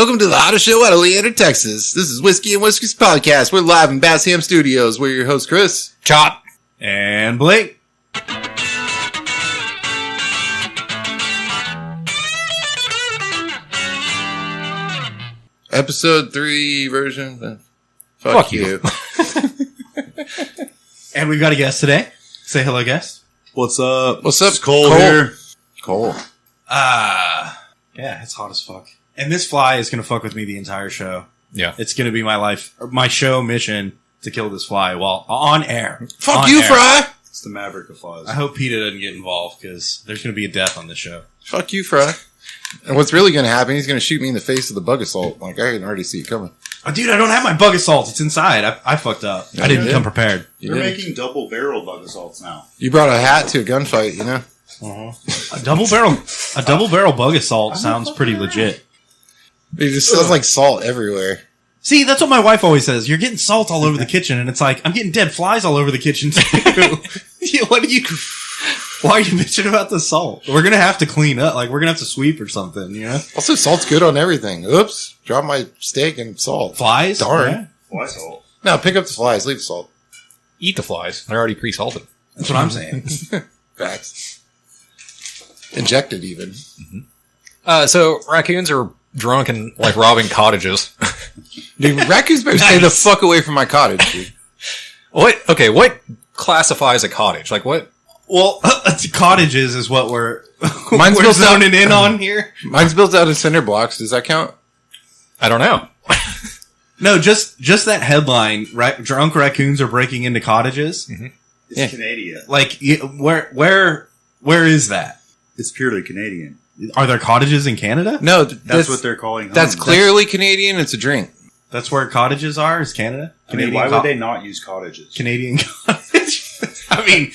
Welcome to the hottest show out of Leander, Texas. This is Whiskey and Whiskers Podcast. We're live in Bassham Studios. We're your host, Chris. Chop. And Blake. Episode 3 version. Fuck you. And we've got a guest today. Say hello, guest. What's up? What's up? It's Cole here. Cole. Yeah, it's hot as fuck. And this fly is going to fuck with me the entire show. Yeah. It's going to be my show mission to kill this fly while on air. Fuck On you, air. Fry. It's the Maverick of flies. I hope PETA doesn't get involved because there's going to be a death on this show. Fuck you, Fry. And what's really going to happen, he's going to shoot me in the face with a bug assault. Like, I can already see it coming. Oh, dude, I don't have my bug assault. It's inside. I fucked up. Yeah, I didn't you come did. prepared. You They're did. making double barrel bug assaults now. You brought a hat to a gunfight, you know? A double barrel bug assault sounds pretty legit. It just smells like salt everywhere. See, that's what my wife always says. You're getting salt all over the kitchen, and it's like I'm getting dead flies all over the kitchen too. Yeah, why are you bitching about the salt? We're gonna have to clean up. Like we're gonna have to sweep or something. You know, Also, salt's good on everything. Oops. Drop my steak and salt. flies. Darn. Yeah, Fly salt. No, pick up the flies. Leave the salt. Eat the flies. They're already pre-salted. that's what I'm saying. Facts. Injected even. So raccoons are drunk and like robbing cottages. Dude, raccoons better stay the fuck away from my cottage, dude. What? Okay, what classifies a cottage? Like what? Well, cottages is what we're Mine's we're built out- zoning in on here. Mine's built out of cinder blocks. Does that count? I don't know. No, just that headline. Drunk raccoons are breaking into cottages. It's Yeah. Canadian. Like, where is that? It's purely Canadian. Are there cottages in Canada? No, That's what they're calling homes. That's clearly Canadian. It's a drink. That's where cottages are. Is Canada? I mean, why would they not use cottages? Canadian cottage. I mean,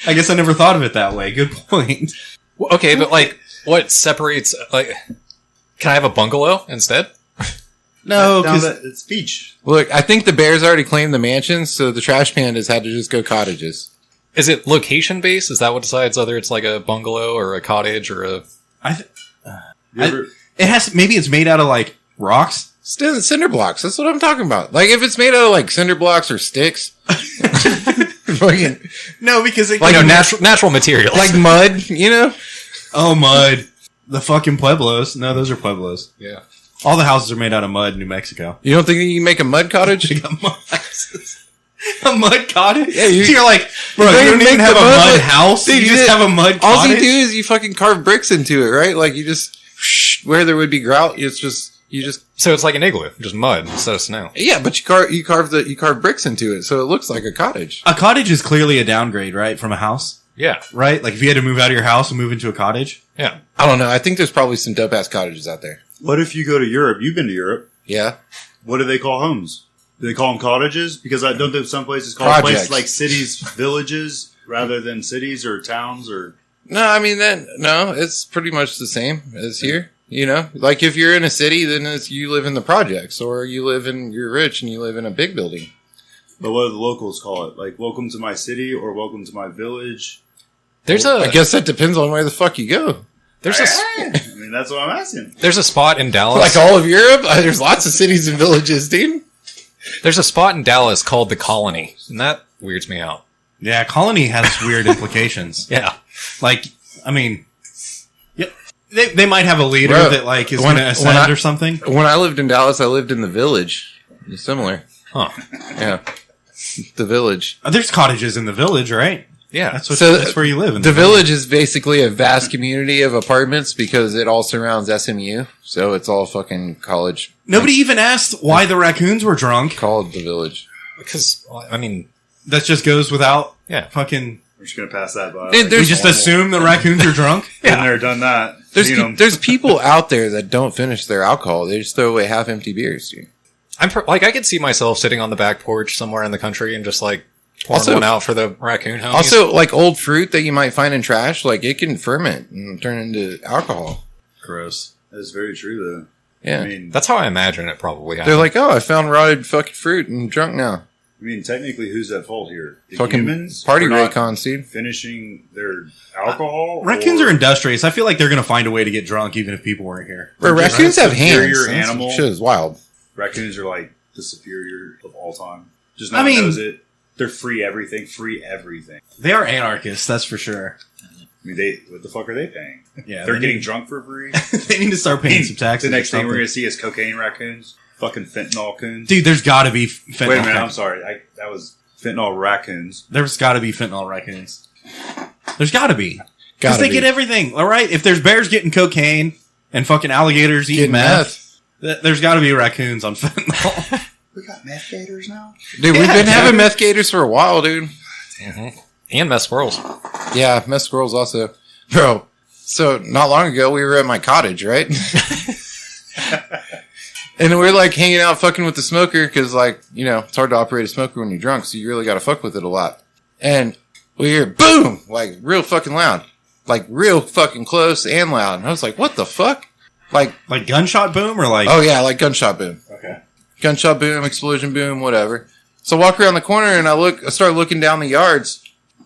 I guess I never thought of it that way. Good point. Well, okay, but like, what separates? Like, can I have a bungalow instead? No, Down because it's beach. Look, I think the Bears already claimed the mansions, so the trash pandas had to just go cottages. Is it location based? Is that what decides whether it's like a bungalow or a cottage or a? You ever- it has. Maybe it's made out of like rocks. Still cinder blocks. That's what I'm talking about. Like, if it's made out of, like, cinder blocks or sticks. Fucking, No, because it Like natural materials. like mud, you know? oh mud. The fucking pueblos. No, those are pueblos. yeah. All the houses are made out of mud in New Mexico. You don't think you can make a mud cottage? They got mud houses. A mud cottage? Yeah, You're like, bro, don't you don't even even make have the a mud, mud like- house. Dude, You you just did- have a mud All cottage. you do is you fucking carve bricks into it, right? Like, you just, where there would be grout, you just, So it's like an igloo, just mud instead of snow. yeah, but you carve bricks into it, so it looks like a cottage. A cottage is clearly a downgrade, right, from a house, Yeah. right? Like if you had to move out of your house and move into a cottage. Yeah. I don't know. I think there's probably some dope ass cottages out there. What if you go to Europe? You've been to Europe. Yeah. What do they call homes? Do they call them cottages? Because I don't think some places call Projects. places like cities villages rather than cities or towns or. No, I mean it's pretty much the same as here. You know, like if you're in a city, then you live in the projects, or you're rich and you live in a big building. But what do the locals call it? Like, welcome to my city or welcome to my village? There's I guess that depends on where the fuck you go. I mean, that's what I'm asking. There's a spot in Dallas. Like all of Europe, there's lots of cities and villages, dude. There's a spot in Dallas called the Colony, and that weirds me out. Yeah, colony has weird implications. Yeah. Like, I mean, yeah, they might have a leader Bro, that like is when- going to when ascend I- or something. When I lived in Dallas, I lived in the village. It's similar. Huh. Yeah. The village. There's cottages in the village, right? Yeah. That's where you live. In The village is basically a vast community of apartments because it all surrounds SMU. So it's all fucking college Nobody even asked why the raccoons were drunk. called the village. Because, I mean, That just goes without yeah. fucking. We're just going to pass that by. Dude, We there's just assume the raccoons are drunk. Been there, done that. There's, Seen 'em. there's people out there that don't finish their alcohol. They just throw away half empty beers, dude. I could see myself sitting on the back porch somewhere in the country and just like pouring Also- one out for the raccoon homies. Also, like old fruit that you might find in trash, like it can ferment and turn into alcohol. Gross. That's very true, though. Yeah. I mean, that's how I imagine it probably happened. They're like, oh, I found rotted fucking fruit and drunk now. I mean, technically, who's at fault here? The Fucking humans party for not racons, dude. finishing their alcohol. Raccoons or are industrious. I feel like they're going to find a way to get drunk even if people weren't here. Bro, raccoons have hands. superior That's- animal. Shit is wild. Raccoons are like the superior of all time. Just I no one mean- knows it. They're free everything. Free everything. They are anarchists, that's for sure. I mean, what the fuck are they paying? Yeah, They're they getting need- drunk for free. They need to start paying some taxes. The next or thing we're something. going to see is cocaine raccoons. Fucking fentanyl coons. Dude, there's got to be fentanyl. Wait a minute, I'm sorry. That was fentanyl raccoons. There's got to be fentanyl raccoons. There's got to be. Because Gotta they be. get everything, all right? If there's bears getting cocaine and fucking alligators eating Getting meth, there's got to be raccoons on fentanyl. We got meth gators now? Dude, we've been having meth gators for a while, dude. And meth squirrels. Yeah, meth squirrels also. Bro, so not long ago, we were at my cottage, right? And we're like hanging out fucking with the smoker because, like, you know, it's hard to operate a smoker when you're drunk, so you really got to fuck with it a lot. And we hear boom, like real fucking loud, like real fucking close and loud. And I was like, what the fuck? Like, Like gunshot boom or like... oh yeah, like gunshot boom. Okay. Gunshot boom, explosion boom, whatever. So I walk around the corner and I start looking down the yards,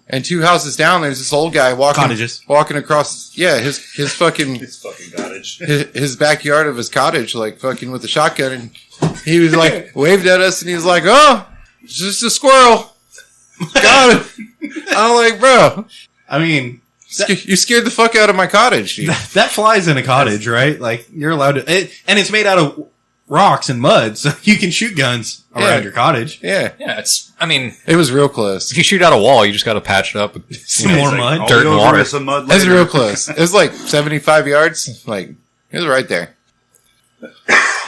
and 2 houses down, there's this old guy walking across, yeah, his fucking, It's fucking cottage. his backyard of his cottage, like fucking with a shotgun, and he was like, waved at us, and he was like, oh, it's just a squirrel. Got it. I'm like, bro, I mean, you scared the fuck out of my cottage, dude. that flies in a cottage, right? Like, you're allowed to... and it's made out of rocks and mud, so you can shoot guns around Yeah. your cottage. Yeah, Yeah, I mean, it was real close. if you shoot out a wall, you just got to patch it up with Some you know, more It's like, mud. I'll dirt go and over water. with some mud It was later. real close. It was like 75 yards. Like, it was right there.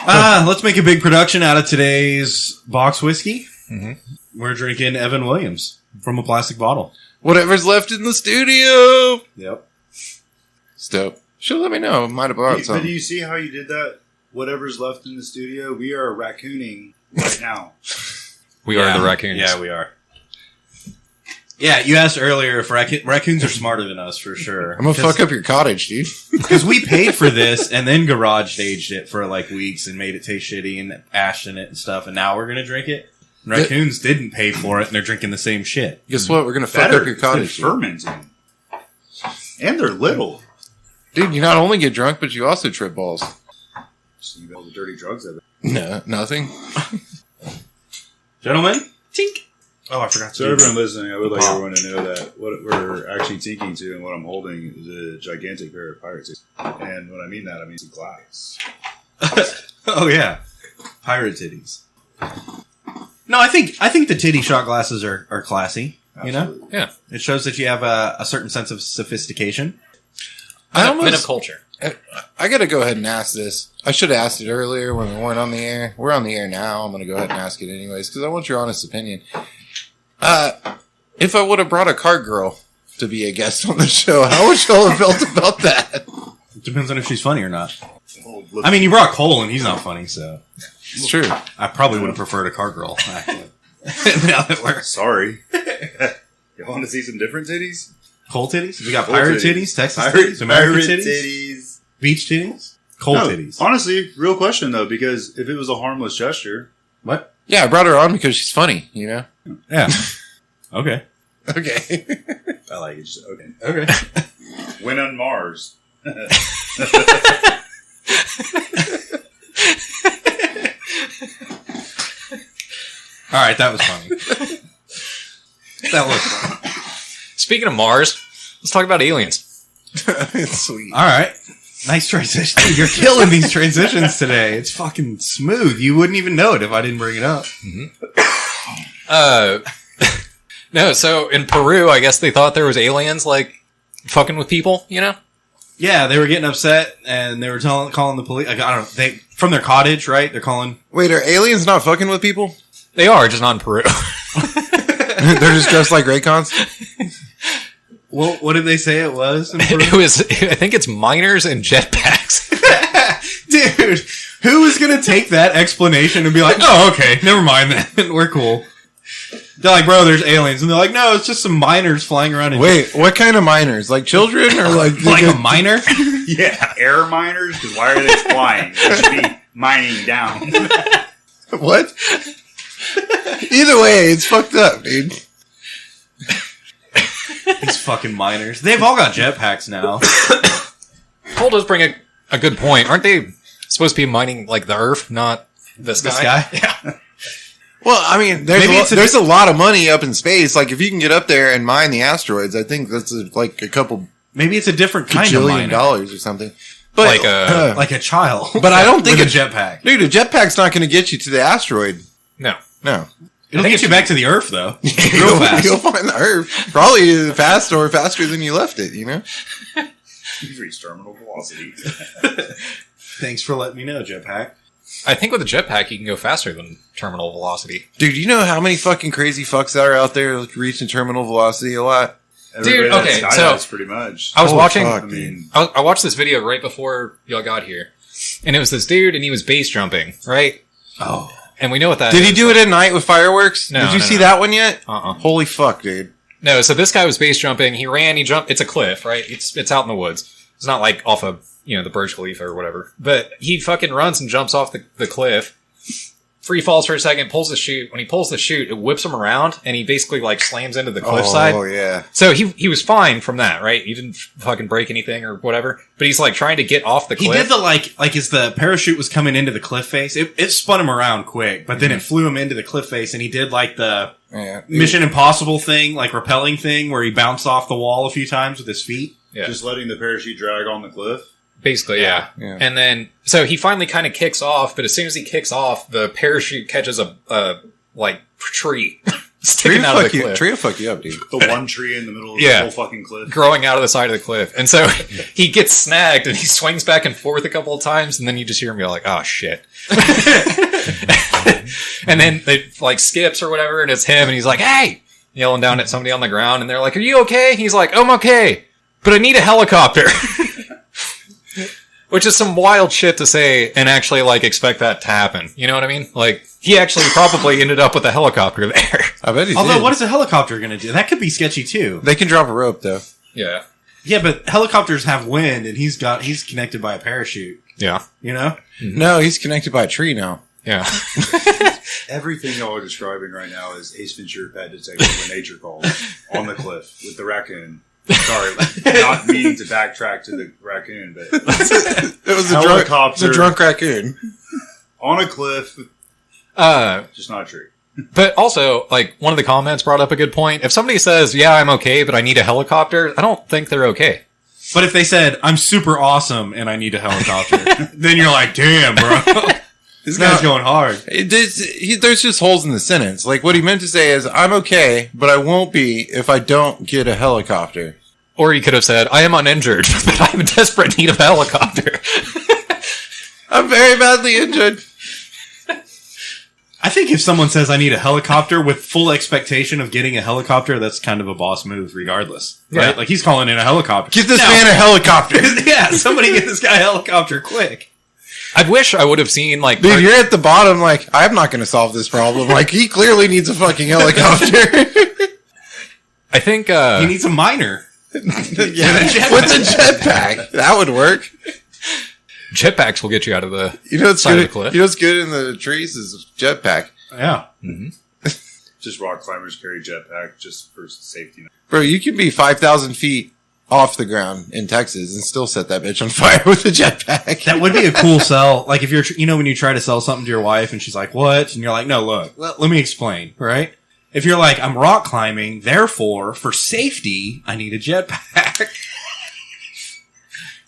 Let's make a big production out of today's box whiskey. Mhm. We're drinking Evan Williams from a plastic bottle. Whatever's left in the studio. Yep. It's dope. Should let me know. I might have brought But do something. you see how you did that? Whatever's left in the studio, we are raccooning right now. We are the raccoons. Yeah, we are. Yeah, you asked earlier if raccoons are smarter than us, for sure. I'm gonna fuck up your cottage, dude. Because we paid for this and then garage aged it for like weeks and made it taste shitty and ashed in it and stuff, and now we're gonna drink it. And raccoons didn't pay for it and they're drinking the same shit. Guess what? We're gonna fuck Better. up your cottage, They're dude. fermenting. And they're little. Dude, you not only get drunk, but you also trip balls. So you got all the dirty drugs of it. No, nothing. Gentlemen, tink. Oh, I forgot to So do everyone that. listening, I would like Pop. everyone to know that what we're actually tinking to and what I'm holding is a gigantic pair of pirate titties. And when I mean that, I mean some glass. Oh yeah, pirate titties. No, I think the titty shot glasses are classy. You know, Absolutely. Yeah. it shows that you have a certain sense of sophistication. I Men of almost, culture. I gotta go ahead and ask this. I should have asked it earlier when we weren't on the air. We're on the air now. I'm gonna go ahead and ask it anyways because I want your honest opinion. If I would have brought a cart girl to be a guest on the show, how would y'all have felt about that? It depends on if she's funny or not. Oh, look. I mean, you brought Cole and he's not funny, so It's true. I probably would have preferred a car girl. Actually, now that we're Sorry. You want to see some different titties? Cole titties, we got Cole pirate titties. titties, Texas titties, American titties, beach titties, Cole No, titties. honestly, real question though, because if it was a harmless gesture, What? Yeah, I brought her on because she's funny. You know. Yeah. Okay. Okay. I like it. Just, okay. Okay. When on Mars. All right, that was funny. That was funny. Speaking of Mars, let's talk about aliens. It's sweet. All right. Nice transition. Dude, you're killing these transitions today. It's fucking smooth. You wouldn't even know it if I didn't bring it up. No, so in Peru, I guess they thought there was aliens, like, fucking with people, you know? Yeah, they were getting upset and they were calling the police. Like, I don't know. They from their cottage, right? They're calling. Wait, are aliens not fucking with people? They are, just not in Peru. They're just dressed like raycons? Well, what did they say it was? In Peru? It was, I think it's miners and jetpacks. Dude, who is going to take that explanation and be like, oh, okay, never mind then. We're cool. They're like, bro, there's aliens. And they're like, no, it's just some miners flying around in Wait, what kind of miners? Like children or like... like a miner? Yeah, air miners? Because why are they flying? They should be mining down. What? Either way, it's fucked up, dude. These fucking miners. They've all got jetpacks now. Paul does bring a good point. Aren't they supposed to be mining like the Earth, not the sky? Yeah. Well, I mean, there's a lot of money up in space. Like, if you can get up there and mine the asteroids, I think that's like a couple Maybe it's a different kind of $1 miner. dollars or something. But Like a child. But I don't think with a jetpack. dude, a jetpack's not going to get you to the asteroid. No. It'll get you back to the Earth, though. Real fast. You'll find the Earth probably faster than you left it. You know. You've reached terminal velocity. Thanks for letting me know, jetpack. I think with a jetpack, you can go faster than terminal velocity. Dude, you know how many fucking crazy fucks that are out there reaching terminal velocity a lot? Dude, okay, so so- pretty much. I was Holy watching. fuck, I mean, I watched this video right before y'all got here, and it was this dude, and he was base jumping, right? Oh. And we know what that Did is. he do it at night with fireworks? No, Did you no, see no. that one yet? Uh-uh. Holy fuck, dude. No, so this guy was base jumping. He ran, he jumped. It's a cliff, right? It's out in the woods. It's not like off of, the Burj Khalifa or whatever. But he fucking runs and jumps off the cliff. Free falls for a second, pulls the chute. When he pulls the chute, it whips him around, and he basically like slams into the cliffside. Oh, yeah. So he was fine from that, right? He didn't fucking break anything or whatever. But he's like trying to get off the He cliff. did the like as the parachute was coming into the cliff face, it spun him around quick, but then it flew him into the cliff face, and he did like the Yeah. Mission Impossible thing, like rappelling thing, where he bounced off the wall a few times with his feet. Yeah. just letting the parachute drag on the cliff. Basically, yeah. Yeah. And then, so he finally kind of kicks off, but as soon as he kicks off, the parachute catches a tree sticking out of the cliff. Tree will fuck you up, dude. The one tree in the middle of Yeah. the whole fucking cliff. Growing out of the side of the cliff. And so he gets snagged and he swings back and forth a couple of times, and then you just hear him go like, oh shit. And then it like skips or whatever, and it's him, and he's like, hey! Yelling down at somebody on the ground, and they're like, are you okay? He's like, I'm okay, but I need a helicopter. Which is some wild shit to say and actually like expect that to happen. You know what I mean? Like, he actually probably ended up with a helicopter there. I bet he Although, did. what is a helicopter going to do? That could be sketchy too. They can drop a rope, though. Yeah. Yeah, but helicopters have wind, and he's connected by a parachute. Yeah. You know? No, he's connected by a tree now. Yeah. Everything y'all are describing right now is Ace Ventura Pet Detective when nature calls on the cliff with the raccoon. Sorry, not meaning to backtrack to the raccoon, but It was Helicopter. a drunk raccoon. on a cliff, just not a tree. But also, like, one of the comments brought up a good point. If somebody says, yeah, I'm okay, but I need a helicopter, I don't think they're okay. But if they said, I'm super awesome and I need a helicopter, then you're like, damn, bro. This guy's going hard. There's just holes in the sentence. Like, what he meant to say is, I'm okay, but I won't be if I don't get a helicopter. Or he could have said, I am uninjured, but I'm in desperate need of a helicopter. I'm very badly injured. I think if someone says I need a helicopter with full expectation of getting a helicopter, that's kind of a boss move regardless. Right? Yeah. Like, he's calling in a helicopter. Get this Now- man a helicopter. yeah, somebody get this guy a helicopter quick. I wish I would have seen, like... Dude, you're at the bottom, like, I'm not going to solve this problem. Like, he clearly needs a fucking helicopter. I think, He needs a miner. Yeah, with a jetpack. That would work. jetpacks will get you out of the You know what's side of good? the cliff. You know what's good in the trees is jetpack. Yeah. Just rock climbers carry jetpack just for safety. Bro, you can be 5,000 feet off the ground in Texas and still set that bitch on fire with a jetpack. That would be a cool sell. Like, if you're, when you try to sell something to your wife and she's like, what? And you're like, no, look, let me explain, right? If you're like, I'm rock climbing, therefore, for safety, I need a jetpack.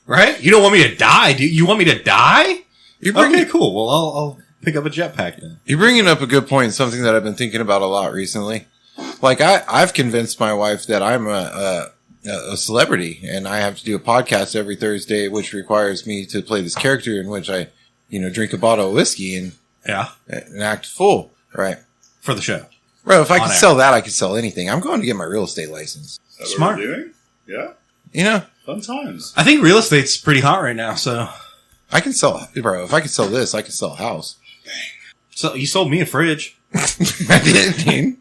Right? You don't want me to die, do you? You want me to die? Okay, cool. Well, I'll pick up a jetpack then. You're bringing up a good point, something that I've been thinking about a lot recently. Like, I've convinced my wife that I'm a celebrity, and I have to do a podcast every Thursday, which requires me to play this character in which I, drink a bottle of whiskey and act a fool, right? For the show. Bro, if I On could air. sell that, I could sell anything. I'm going to get my real estate license. Is that Smart. what we're doing? Yeah. Fun times. I think real estate's pretty hot right now, so. I can sell, bro, if I could sell this, I could sell a house. So you sold me a fridge. I did, dude.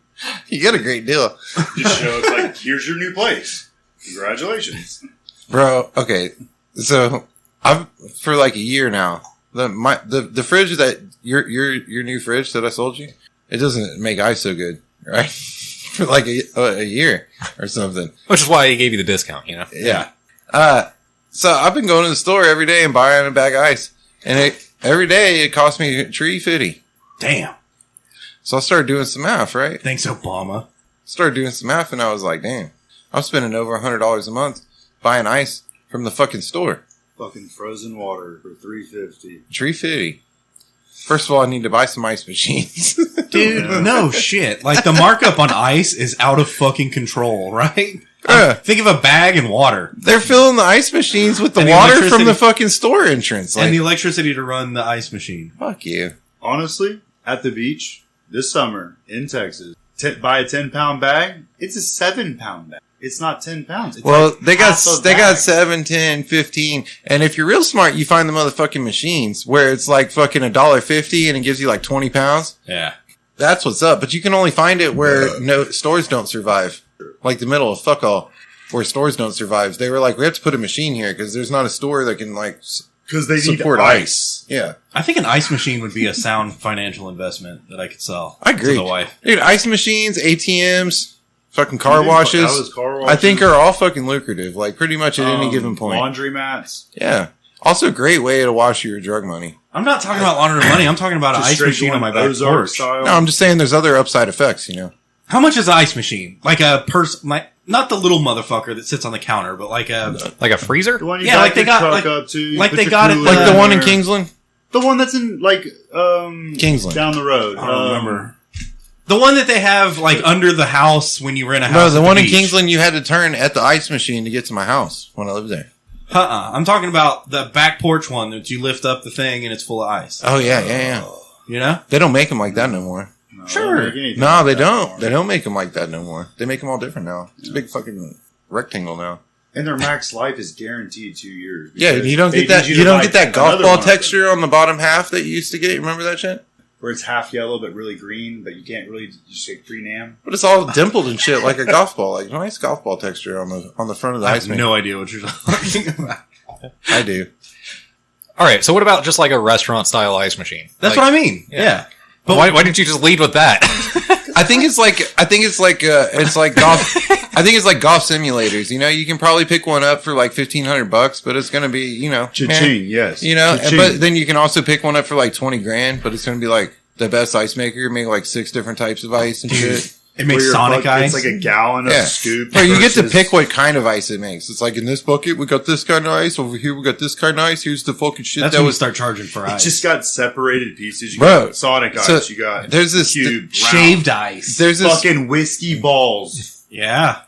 You got a great deal. Just show it's like, here's your new place. Congratulations. Bro, okay. So, I've, for like a year now, the fridge that, your new fridge that I sold you, it doesn't make ice so good, right? For like a year or something. Which is why he gave you the discount, you know? Yeah. So I've been going to the store every day and buying a bag of ice. And every day it cost me $3.50. Damn. So I started doing some math, right? Thanks, Obama. Started doing some math and I was like, damn, I'm spending over $100 a month buying ice from the fucking store. Fucking frozen water for $3.50. $3.50. First of all, I need to buy some ice machines. Dude, no shit. Like, the markup on ice is out of fucking control, right? Think of a bag and water. They're filling the ice machines with the And the water electricity- from the fucking store entrance. Like, And the electricity to run the ice machine. fuck you. Honestly, at the beach this summer in Texas, buy a 10-pound bag. It's a 7-pound bag. It's not 10 pounds. It's Well, like they got half a they got bag. 7, 10, 15, and if you're real smart, you find the motherfucking machines where it's like fucking $1.50 and it gives you like 20 pounds. Yeah. That's what's up. But you can only find it where no stores don't survive, like the middle of fuck all, where stores don't survive. They were like, we have to put a machine here because there's not a store that can like Because they need support ice. Yeah, I think an ice machine would be a sound financial investment that I could sell. I agree. To the wife. Dude, ice machines, ATMs, fucking car That washes. was car washes. I think are all fucking lucrative, like pretty much at any given point. Laundromats. Yeah. Also a great way to wash your drug money. I'm not talking about laundering money. I'm talking about an Just ice straight machine on my going back Ozark porch. style. No, I'm just saying there's other upside effects, you know. How much is an ice machine? Like a person, like not the little motherfucker that sits on the counter, but like a Like a freezer? The one you Yeah, back like they your got- truck like- up to. you like put they your got it, cooler Like the one in there. Kingsland? The one that's in like Kingsland. down the road. I don't remember. The one that they have like under the house when you rent a house. No, the at one in beach. Kingsland you had to turn at the ice machine to get to my house when I lived there. I'm talking about the back porch one that you lift up the thing and it's full of ice. Oh, yeah. You know? They don't make them like that no more. No, Sure. they don't make anything No, like they that don't. anymore. They don't make them like that no more. They make them all different now. It's a big fucking rectangle now. And their max life is guaranteed 2 years. Yeah, because you don't they get that. need You to don't buy get that golf another ball one of them, texture on the bottom half that you used to get. Remember that shit? where it's half yellow but really green, but you can't really just get green am. But it's all dimpled and shit like a golf ball, like nice golf ball texture on the front of the I ice have maker. no idea what you're talking about. I do. All right, so what about just like a restaurant style ice machine? That's Like, what I mean. Yeah. But why didn't you just lead with that? I think it's like golf. I think it's like golf simulators. You know, you can probably pick one up for like $1,500, but it's going to be, you know, Cha-ching, yes. You know, Cha-ching. but then you can also pick one up for like 20 grand, but it's going to be like the best ice maker, make like 6 different types of ice and shit. It makes Where your Sonic bucket- ice. It's like a gallon of Yeah. scoop. Or you get to versus- pick what kind of ice it makes. It's like in this bucket, we got this kind of ice. Over here, we got this kind of ice. Here's the fucking shit That's that when you was. start charging for It ice. just got separated pieces. You Bro, got Sonic so ice. You got there's this- cube, round, Shaved ice. There's this fucking whiskey balls. Yeah.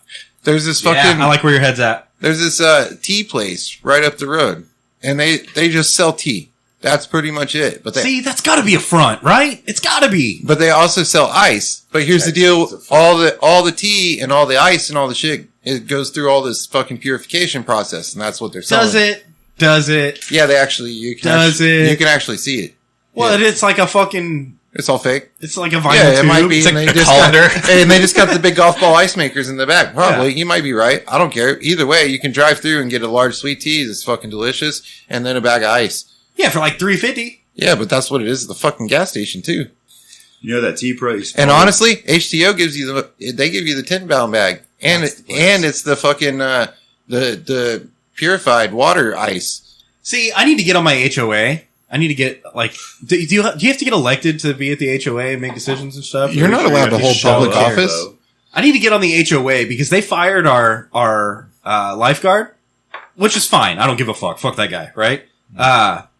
there's this fucking Yeah, I like where your head's at. there's this tea place right up the road, and they just sell tea. That's pretty much it. But they See, that's got to be a front, right? It's got to be. but they also sell ice. But here's the deal: all the tea and all the ice and all the shit, it goes through all this fucking purification process, and that's what they're selling. Does it? Does it? Yeah, they actually you can Does actually, it? you can actually see it. Well, Yeah. it's like a fucking. It's all fake. It's like a vinyl Yeah, it tube. might be. It's And like they, a just colander. got, and they just got the big golf ball ice makers in the back. Probably. You might be right. I don't care. Either way, you can drive through and get a large sweet tea that's fucking delicious, and then a bag of ice. Yeah, for like $3.50. Yeah, but that's what it is at the fucking gas station too. You know that tea price. And honestly, HTO gives you they give you the 10-pound bag, and That's the place. and it's the fucking the purified water ice. See, I need to get on my HOA. I need to get like. Do you have to get elected to be at the HOA and make decisions and stuff? You're not allowed to hold public up, office. though. I need to get on the HOA because they fired our lifeguard, which is fine. I don't give a fuck. Fuck that guy, right?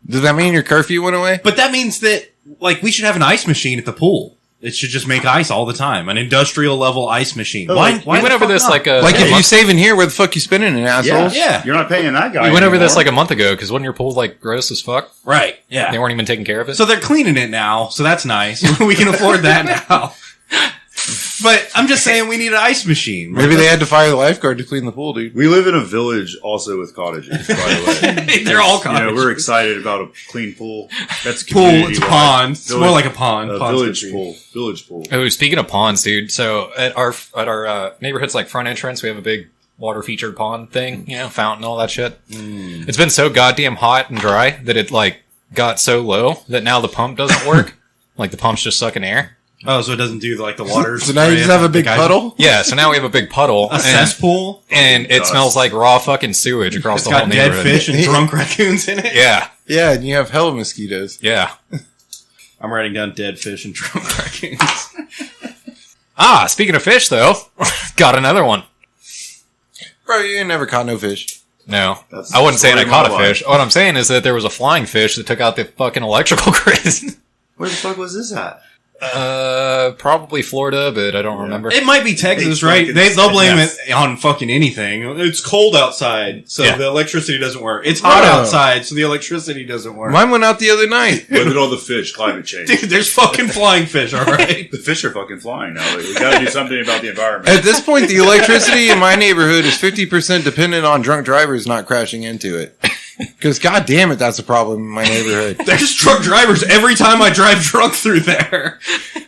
Does that mean your curfew went away? But that means that like we should have an ice machine at the pool. It should just make ice all the time. An industrial level ice machine. Oh, Why? like, Why we went the over fuck this not? like a Like if you month- save in here, where the fuck you spending it, assholes? Yeah. You're not paying that guy. we went over this anymore. like a month ago because wasn't your pool like gross as fuck? Right. Yeah. They weren't even taking care of it. So they're cleaning it now, so that's nice. We can afford that now. But I'm just saying we need an ice machine. Maybe they had to fire the lifeguard to clean the pool, dude. We live in a village also with cottages, by the way. They're all You cottages. know, we're excited about a clean pool. That's Pool, community it's a wide. pond. It's Village- more like a pond. A Pond's village good. pool. Village pool. Oh, speaking of ponds, dude. So at our neighborhood's like front entrance, we have a big water featured pond thing, you know, fountain, all that shit. It's been so goddamn hot and dry that it like got so low that now the pump doesn't work. Like the pump's just sucking air. Oh, so it doesn't do like the water. So now you just have a big puddle? Yeah, so now we have a big puddle. A cesspool? And it smells like raw fucking sewage across It's the whole got dead neighborhood. fish and drunk raccoons in it? Yeah, Yeah, and you have hell of mosquitoes. yeah. I'm writing down dead fish and drunk raccoons. Ah, speaking of fish, though, got another one. Bro, you ain't never caught no fish. No, That's I wasn't saying I the caught a story of my fish. What I'm saying is that there was a flying fish that took out the fucking electrical grid. Where the fuck was this at? Probably Florida, but I don't remember. It might be Texas, They right? fucking They'll blame yes. it on fucking anything. It's cold outside, so Yeah. the electricity doesn't work. It's hot Oh. outside, so the electricity doesn't work. Mine went out the other night. Look at all the fish. Climate change. Dude, there's fucking flying fish, alright? The fish are fucking flying now. We gotta do something about the environment. At this point, the electricity in my neighborhood is 50% dependent on drunk drivers not crashing into it. Because, god damn it, that's a problem in my neighborhood. There's drunk drivers every time I drive drunk through there.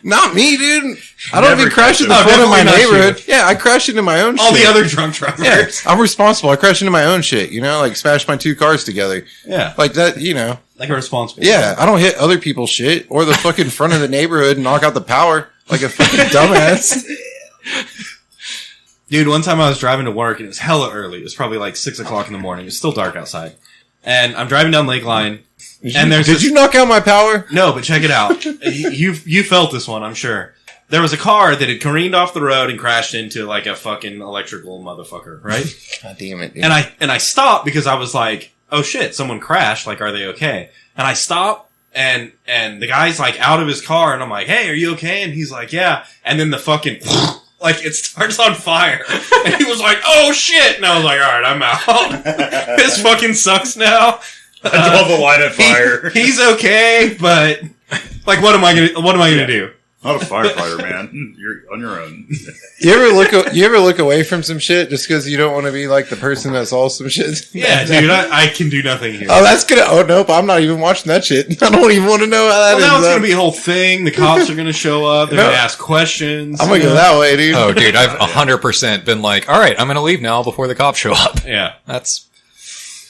Not me, dude. I don't Never even crash in the crashed. front of my Definitely not neighborhood. Yeah, I crash into my own All shit. the other drunk drivers. Yeah, I'm responsible. I crash into my own shit, you know? Like, smash my two cars together. Yeah. Like that, you know? Like a responsible. Yeah, I don't hit other people's shit or the fucking front of the neighborhood and knock out the power like a fucking dumbass. Dude, one time I was driving to work and it was hella early. It was probably like 6 o'clock in the morning. It was still dark outside. And I'm driving down Lakeline. Did you knock out my power? No, but check it out. You felt this one, I'm sure. There was a car that had careened off the road and crashed into like a fucking electrical motherfucker, right? God damn it, dude. And I stopped because I was like, oh shit, someone crashed. Like, are they okay? And I stopped and the guy's like out of his car and I'm like, hey, are you okay? And he's like, yeah. And then the fucking, like it starts on fire. And he was like, oh shit. And I was like, all right, I'm out. This fucking sucks now. I drove the line of fire. He's okay, but like, what am I gonna do? I'm a firefighter, man. You're on your own. You ever look away from some shit just because you don't want to be like the person that saw some shit? Yeah, dude, I can do nothing here. Oh, that's gonna. Oh nope, I'm not even watching that shit. I don't even want to know how that Well, now ends it's up. gonna be a whole thing. The cops are gonna show up. They're No. gonna ask questions. I'm gonna go that way, dude. Oh, dude, I've 100% been like, all right, I'm going to leave now before the cops show up. Yeah. That's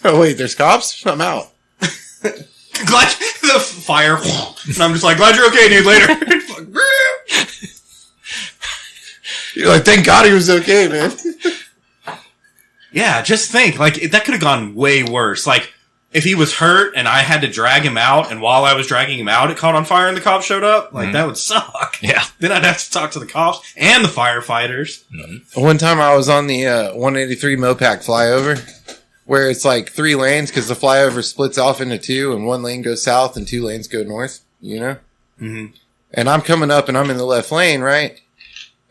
Oh wait, there's cops. I'm out. Glad the fire. And I'm just like, glad you're okay, dude. Later. You're like, thank God he was okay, man. Yeah, just think, like that could have gone way worse. Like if he was hurt and I had to drag him out, and while I was dragging him out, it caught on fire and the cops showed up. Like that would suck. yeah. Then I'd have to talk to the cops and the firefighters. One time I was on the 183 Mopac flyover, where it's like 3 lanes because the flyover splits off into 2, and 1 lane goes south and 2 lanes go north. You know. Mm-hmm. And I'm coming up and I'm in the left lane, right?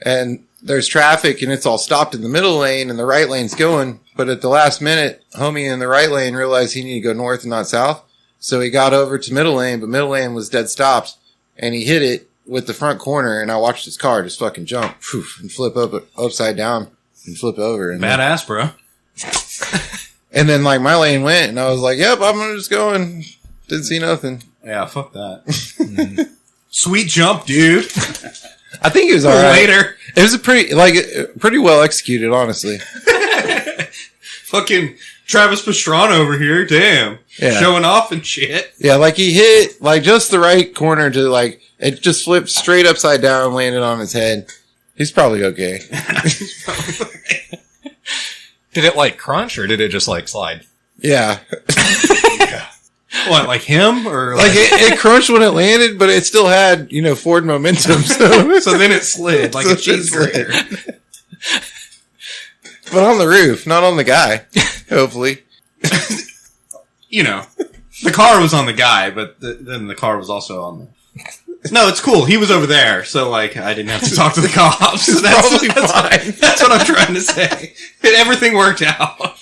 And there's traffic and it's all stopped in the middle lane and the right lane's going. But at the last minute, homie in the right lane realized he needed to go north and not south. So he got over to middle lane, but middle lane was dead stopped. And he hit it with the front corner, and I watched his car just fucking jump and flip upside down and flip over. And Badass, bro. and then like my lane went and I was like, yep, I'm gonna just go, and didn't see nothing. Yeah, fuck that. Sweet jump, dude. I think it was alright. Later. It was pretty well executed, honestly. Fucking Travis Pastrana over here. Damn. Yeah. Showing off and shit. Yeah, like he hit like just the right corner to like it just flipped straight upside down, landed on his head. He's probably okay. Did it like crunch or did it just like slide? Yeah, What, like him? Or like it crunched when it landed, but it still had forward momentum. So, so then it slid like So a it cheese slid. grater. but on the roof, not on the guy. Hopefully, The car was on the guy, but then the car was also on the... No, it's cool. He was over there, so like I didn't have to talk to the cops. probably fine. That's what I'm trying to say. Everything worked out.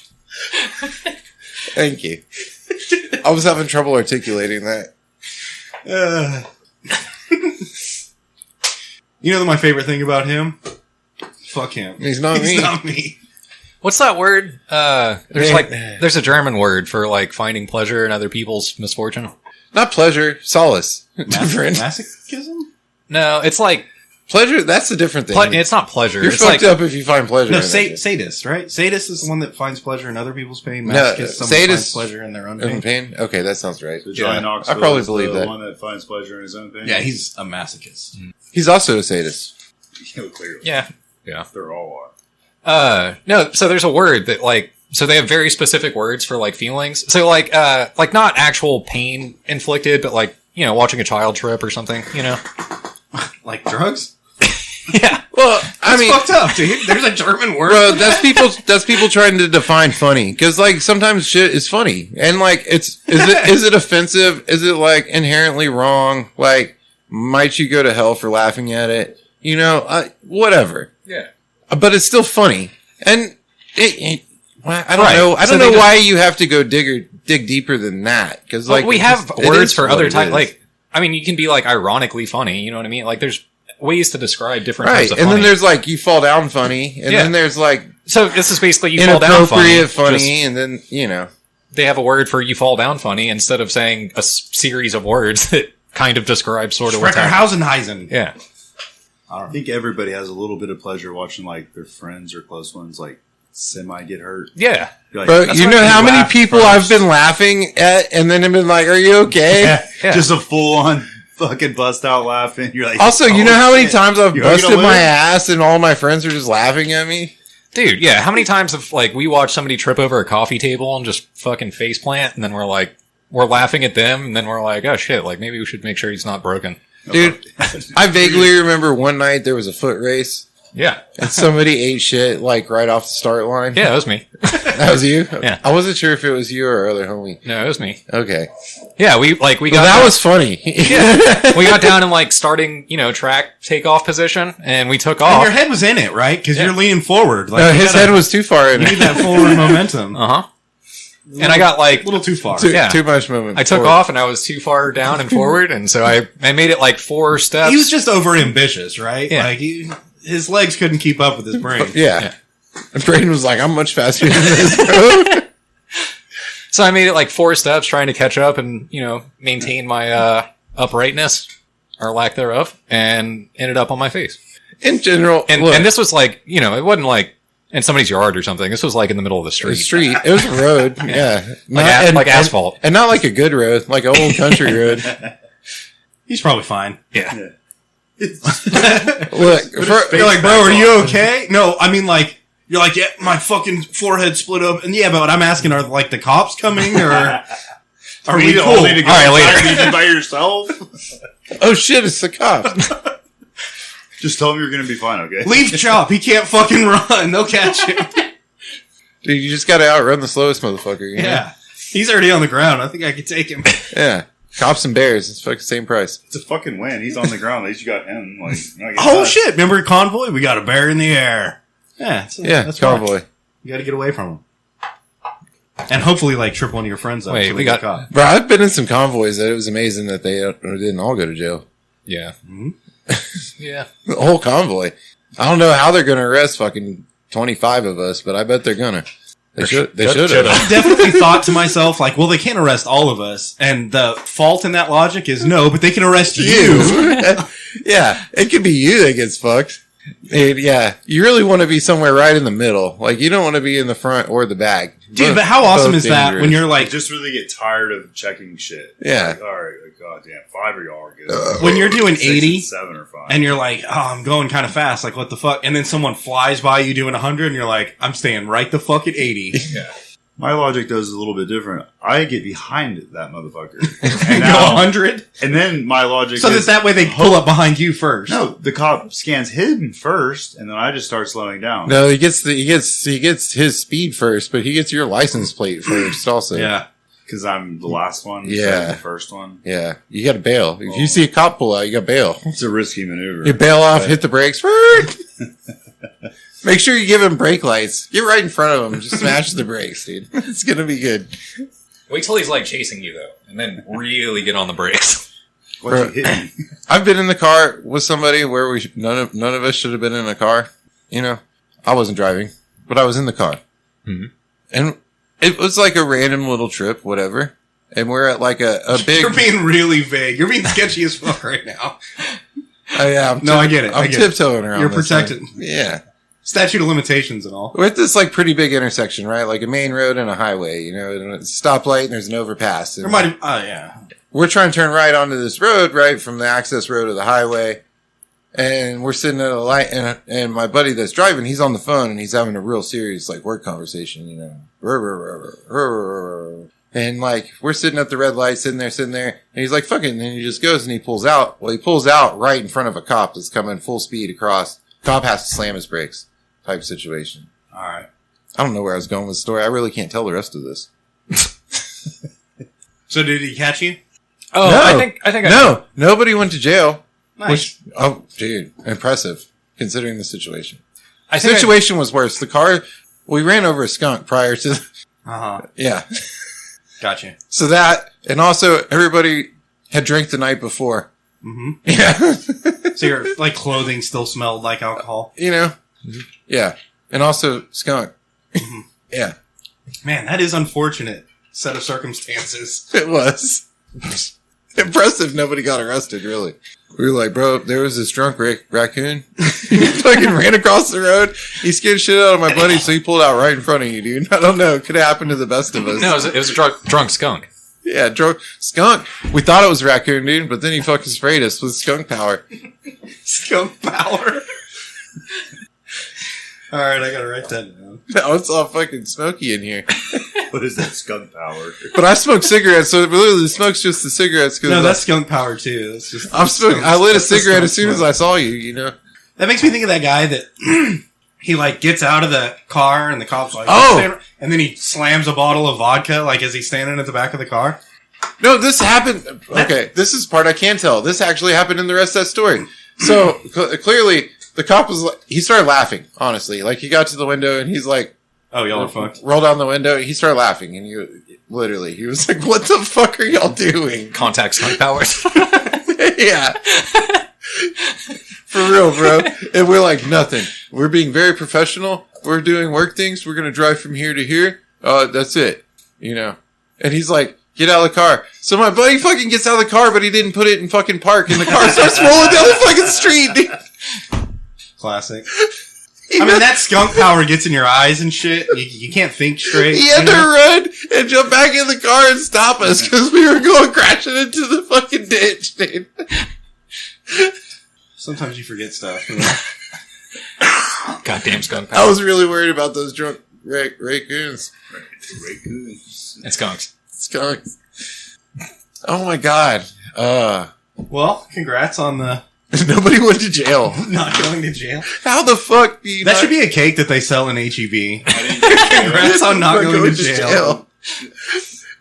Thank you. I was having trouble articulating that. You know my favorite thing about him? Fuck him. He's not me. He's not me. What's that word? There's Yeah. there's a German word for like finding pleasure in other people's misfortune. Not pleasure, solace. Different. Masochism? No, it's like Pleasure, that's a different thing. It's not pleasure. You're It's fucked like up if you find pleasure. No, in it. sadist, right? Sadist is the one that finds pleasure in other people's pain. No, Masochist is someone who finds sadist- pleasure in their own Own pain. pain? Okay, that sounds right. So Johnny Yeah, Knoxville I probably is believe the that. one that finds pleasure in his own pain. Yeah, he's a masochist. He's also a sadist. Clearly. yeah. They're all are. No, so there's a word that like, so they have very specific words for like feelings. So like not actual pain inflicted, but like, you know, watching a child trip or something, you know? Like drugs? Yeah. Well, I That's mean, fucked up, dude. There's a German word. bro, that's people trying to define funny. Cause like sometimes shit is funny. And like is it offensive? Is it like inherently wrong? Like, might you go to hell for laughing at it? You know, whatever. Yeah. But it's still funny. And I don't Right. know. I So don't they know just- why you have to go dig deeper than that. Cause like we it have just- it words is for what other it types. is. Like, I mean, you can be like ironically funny. You know what I mean? Like, there's ways to describe different right. types of And funny. then there's like, you fall down funny. And Yeah. then there's like, so this is basically you fall down inappropriate funny. funny. Just- And then, you know. they have a word for you fall down funny instead of saying a series of words that kind of describe sort of what's happening. Schreckerhausenheisen. Yeah. I think everybody has a little bit of pleasure watching like their friends or close ones like semi get hurt. Yeah. You're like, Bro, that's you why know how many laugh people first. I've been laughing at and then have been like, are you okay? Yeah. Just a full on fucking bust out laughing. You're like, Also, you oh, know how many shit. times I've You gonna busted my live? ass and all my friends are just laughing at me? Dude, yeah. How many times have like we watched somebody trip over a coffee table and just fucking face plant and then we're laughing at them and then we're like, oh shit, like maybe we should make sure he's not broken. Dude, I vaguely remember one night there was a foot race Yeah. and somebody ate shit like right off the start line. Yeah, that was me. That was you? Yeah. I wasn't sure if it was you or our other homie. No, it was me. Okay. Yeah, we got Well, that was funny. we got down in like starting, you know, track takeoff position and we took And off. your head was in it, right? Because Yeah. you're leaning forward. Like No, you his gotta- head was too far in You need it. that forward momentum. Uh-huh. And I got like A little too far. Too, yeah. too much movement. I took forward. off and I was too far down and forward and so I made it like 4 steps. He was just over ambitious, right? Yeah. Like his legs couldn't keep up with his brain. Yeah. And Braden was like, I'm much faster than this, bro. So I made it like 4 steps trying to catch up and, you know, maintain my uprightness or lack thereof and ended up on my face. In general, And look, and this was like, you know, it wasn't like in somebody's yard or something. This was like in the middle of the the street. street. It was a road. Yeah. Like asphalt. And not like a good road, like an old country road. He's probably fine. Yeah. Look, You're like, bro, are you okay? No, I mean, like, you're like, yeah, my fucking forehead split up. And yeah, but I'm asking, are like the cops coming or are we cool? all need to go All right, outside later. and eat by yourself? oh shit, it's the cop. Just tell him you're going to be fine, okay? Leave Chop. He can't fucking run. They'll catch him. Dude, you just gotta outrun the slowest motherfucker. You know? Yeah. He's already on the ground. I think I could take him. Yeah. Cops and bears, it's fucking same price. It's a fucking win. He's on the ground. At least you got him. Like, you're not getting Oh, touched. shit. Remember Convoy? We got a bear in the air. Yeah. Yeah, that's fine. convoy. You got to get away from him. And hopefully, like, trip one of your friends up. Wait, so we they got- get caught. Bro, I've been in some convoys that it was amazing that they didn't all go to jail. Yeah. Mhm. Yeah. The whole convoy. I don't know how they're gonna arrest fucking 25 of us, but I bet they're gonna. They should should've. have. I definitely thought to myself, like, well, they can't arrest all of us. And the fault in that logic is no, but they can arrest you. Yeah, it could be you that gets fucked. Yeah, you really want to be somewhere right in the middle. Like, you don't want to be in the front or the back. Dude, Both- but how awesome both is that dangerous. when you're I like, just really get tired of checking shit. Yeah. Like, all right, goddamn, 5 of y'all are good. when you're doing 6 80 and 7 are fine. and you're like, oh, I'm going kind of fast. Like, what the fuck? And then someone flies by you doing 100 and you're like, I'm staying right the fuck at 80. My logic does is a little bit different. I get behind that motherfucker. And And, go now, 100. and then my logic So is... that way they pull up behind you first. No, the cop scans him first, and then I just start slowing down. No, he gets his speed first, but he gets your license plate first also. Yeah. Because I'm the last one. Yeah. instead of the first one. Yeah. You gotta bail. If you see a cop pull out, you gotta bail. It's a risky maneuver. You bail off, hit the brakes. Make sure you give him brake lights. Get right in front of him. Just smash the brakes, dude. It's gonna be good. Wait till he's like chasing you though, and then really get on the brakes. Why'd you hit me? I've been in the car with somebody where none of us should have been in a car. You know, I wasn't driving, but I was in the car, and it was like a random little trip, whatever. And we're at like a big. You're being really vague. You're being sketchy as fuck right now. Yeah, No, I get it. I'm I get it. tiptoeing around. You're this protected. thing. Yeah. Statute of limitations and all. We're at this like pretty big intersection, right? Like a main road and a highway, you know, and a stoplight and there's an overpass. And There might have, yeah. we're trying to turn right onto this road, right, from the access road to the highway. And we're sitting at a light, and my buddy that's driving, he's on the phone, and he's having a real serious, like, work conversation, you know. And, like, we're sitting at the red light, sitting there, and he's like, fuck it, and then he just goes and he pulls out. Well, he pulls out right in front of a cop that's coming full speed across. Cop has to slam his brakes type situation. All right. I don't know where I was going with the story. I really can't tell the rest of this. So did he catch you? Oh, No. I think No, nobody went to jail. Nice. Which, oh, dude, impressive, considering the situation. I The think situation was worse. The car, we ran over a skunk prior to, Uh-huh. yeah. Gotcha. So that, and also everybody had drank the night before. Mm-hmm. Yeah. So your, like, clothing still smelled like alcohol? You know? Yeah. And also skunk. Yeah. Man, that is unfortunate set of circumstances. It was. Impressive nobody got arrested, really. We were like, bro, there was this drunk raccoon. He fucking ran across the road. He scared shit out of my buddy, so he pulled out right in front of you, dude. I don't know. It could have happened to the best of us. No, it was a drunk skunk. Yeah, drunk skunk. We thought it was raccoon, dude, but then he fucking sprayed us with skunk power. Skunk power. All right, I gotta write that down. Now it's all fucking smoky in here. What is that skunk power? But I smoke cigarettes, so really the smoke's just the cigarettes. Cause No, that's skunk power too. That's just. I'm smoking. I lit a that's the cigarette skunk as soon as smoke. I saw you. You know. That makes me think of that guy that he like gets out of the car and the cop's like, Oh! and then he slams a bottle of vodka like as he's standing at the back of the car. No, this happened. Okay, this is part I can tell. This actually happened in the rest of that story. So clearly, the cop was like, he started laughing. Honestly, like he got to the window and he's like, Oh, y'all are fucked. roll down the window. He started laughing, and he was like, "What the fuck are y'all doing?" Contact skunk powers. Yeah. For real, bro. And we're like, nothing. We're being very professional. We're doing work things. We're going to drive from here to here. That's it. You know? And he's like, get out of the car. So my buddy fucking gets out of the car, but he didn't put it in fucking park. And the car starts rolling down the fucking street, dude. Classic. I mean, that skunk power gets in your eyes and shit. You can't think straight. He had you to know? run and jump back in the car and stop us because we were going crashing into the fucking ditch, dude. Sometimes you forget stuff. You know? Goddamn skunk I powers. was really worried about those drunk raccoons. Raccoons. And skunks. Skunks. Oh my god. Well, congrats on the Nobody went to jail. not going to jail. How the fuck do you That not- should be a cake that they sell in HEB. I didn't get Congrats on not going to jail.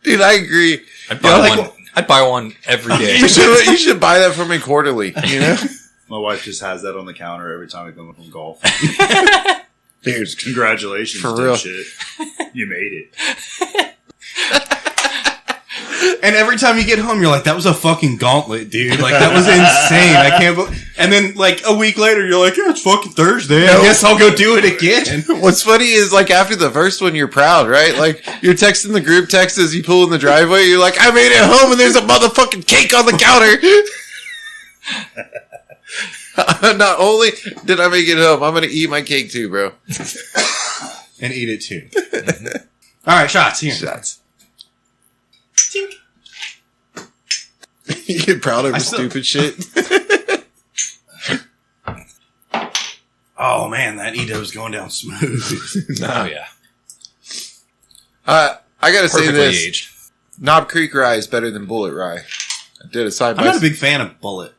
Dude, I agree. I'd buy one. I'd buy one every day. You should buy that for me quarterly, you know? My wife just has that on the counter every time I come from golf. Dude, Congratulations, For real. dipshit. You made it. And every time you get home, you're like, that was a fucking gauntlet, dude. Like, that was insane. I can't believe. And then, like, a week later, you're like, yeah, it's fucking Thursday. I No. guess I'll go do it again. What's funny is, like, after the first one, you're proud, right? Like, you're texting the group text as you pull in the driveway. You're like, I made it home and there's a motherfucking cake on the counter. Not only did I make it home, I'm going to eat my cake too, bro. And eat it too. All right, shots here. Shots. You get proud of stupid shit. Oh, man, that Edo's going down smooth. Oh yeah. I gotta say Perfectly this. aged. Knob Creek Rye is better than Bullet Rye. I did a I'm not a big fan of Bullet.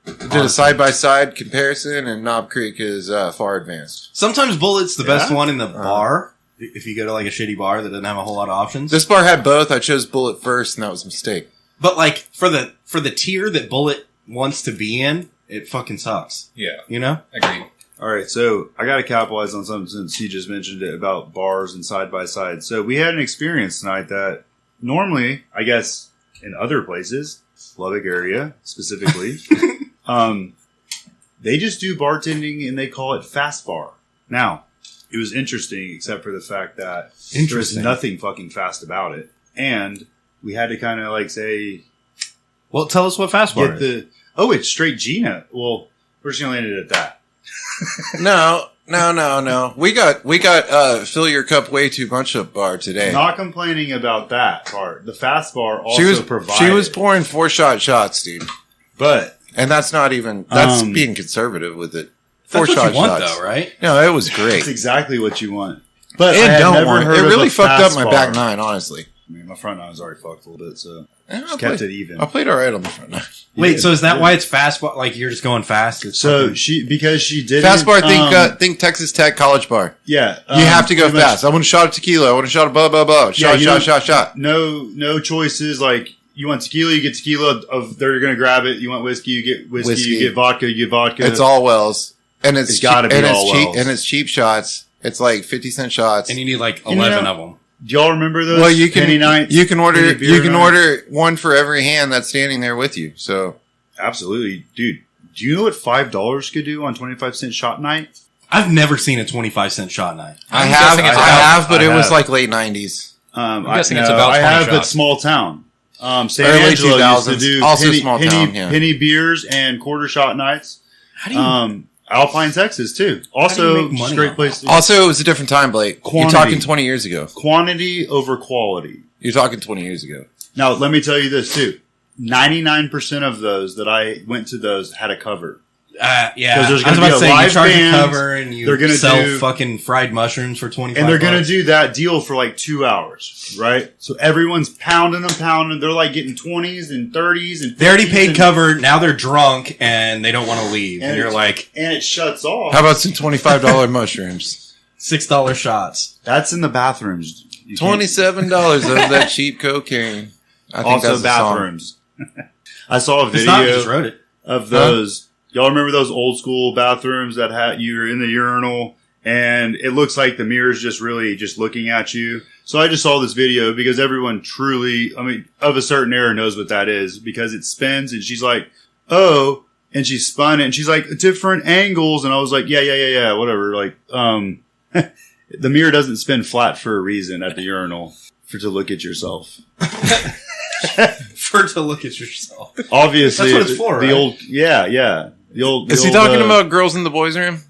side-by-side comparison, and Knob Creek is far advanced. Sometimes Bullet's the best Yeah? one in the bar. If you go to, like, a shitty bar that doesn't have a whole lot of options. This bar had both. I chose Bullet first, and that was a mistake. But, like, for the tier that Bullet wants to be in, it fucking sucks. Yeah. You know? Agreed. All right, so I got to capitalize on something since he just mentioned it about bars and side by side. So we had an experience tonight that normally, I guess, in other places, Lubbock area specifically, they just do bartending and they call it fast bar. Now, it was interesting, except for the fact that there was nothing fucking fast about it, and we had to kind of like say, Well, tell us what fast bar get is. the it's straight Gina. Well, We're just gonna land it at that. No. We got fill your cup way too much up bar today. Not complaining about that part. The fast bar also provided. She was pouring 4-shot shots, dude. And that's not even being conservative with it. That's what 4-shot you want, shots, though, right? No, it was great. That's exactly what you want. But And I had don't never want it. heard It of really a fucked up fast my bar. back nine, honestly. I mean, my front nine was already fucked a little bit, so Yeah, just kept it even. I played all right on the front nine. Wait, so is that why it's fast bar? Like, you're just going fast? It's So fucking- because she did Fast bar, think Texas Tech college bar. yeah, You have to go pretty much fast. I want a shot of tequila. I want a shot of blah, blah, blah. Shot, you shot, don't- shot, shot. No choices. Like you want tequila, you get tequila. They're gonna grab it. You want whiskey, you get whiskey. You get vodka, you get vodka. It's all Wells. And it's gotta be and all it's cheap, Wells. and it's cheap shots. It's like 50-cent shots. and you need like You know- 11 of them. Do y'all remember those? Well, you penny can nights, you can order penny beer you can nights? order one for every hand that's standing there with you. So Absolutely, dude. Do you know what $5 could do on 25-cent shot night? I've never seen a 25-cent shot night. I I'm have, guessing it's but I it was have. like late 90s, I'm guessing it's about I 20 have, but shots. small town. San Early Angelo used to 2000s. do Also small town, yeah. penny beers and quarter shot nights. How do you... Alpine, Texas too. How do you Also, make money just great on place. To Also, it was a different time, Blake. Quantity. You're talking 20 years ago. Quantity over quality. You're talking 20 years ago. Now, let me tell you this too. 99% of those that I went to those had a cover. yeah. 'Cause there's I was gonna about be to a say, you live charge band, a cover and you they're gonna sell do- fucking fried mushrooms for 25 And they're going to bucks. do that deal for like 2 hours, right? So everyone's pounding them. They're like getting 20s and 30s and 50s. They already paid and, cover, now they're drunk, and they don't want to leave. And And you're it's- like, And it shuts off. How about some $25 mushrooms? $6 shots. That's in the bathrooms. You can't- $27 of that cheap cocaine. I think Also that's the song. bathrooms. I saw a It's not, you video just wrote it. of those. Y'all remember those old school bathrooms that had you're in the urinal and it looks like the mirror's just really just looking at you. So I just saw this video because everyone truly, I mean, of a certain era knows what that is because it spins and she's like, oh, and she spun it and she's like different angles. And I was like, yeah, whatever. Like, the mirror doesn't spin flat for a reason at the urinal to look at yourself. For to look at yourself. Obviously, That's what it's for, the right? old, yeah. The old. Is the he old, talking about girls in the boys' room?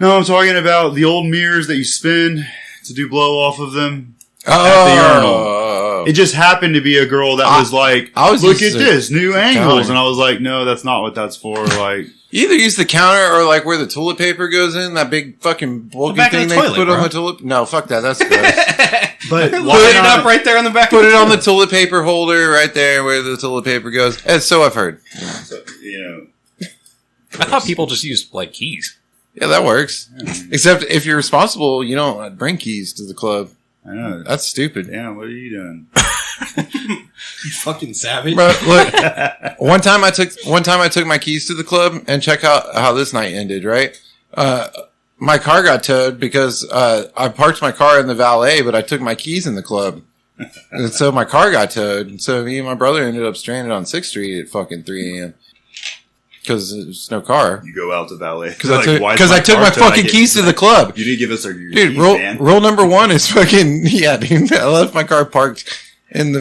No, I'm talking about the old mirrors that you spin to do blow off of them. Oh. It just happened to be a girl that was like, I was look used at to this, new angles. counter. And I was like, no, that's not what that's for. Like, You either use the counter or like where the toilet paper goes in, that big fucking bulky back of thing the they toilet, put on bro. the toilet. No, fuck that. That's gross. but Put why it not? up right there on the back. Put it on the toilet paper holder right there where the toilet paper goes. And so I've heard. You I thought people just used like keys. Yeah, that works. Except if you're responsible, you don't bring keys to the club. know, I know. That's stupid. Damn, what are you doing? You fucking savage. Bro, look, one time I took my keys to the club and check out how this night ended, right? My car got towed because I parked my car in the valet, but I took my keys in the club. And so my car got towed. And so me and my brother ended up stranded on 6th Street at fucking 3 a.m. Because there's no car. You go out to valet. Because I took my fucking keys to the club. You didn't give us your Dude, keys, man. rule number one is fucking, yeah, dude. I left my car parked in the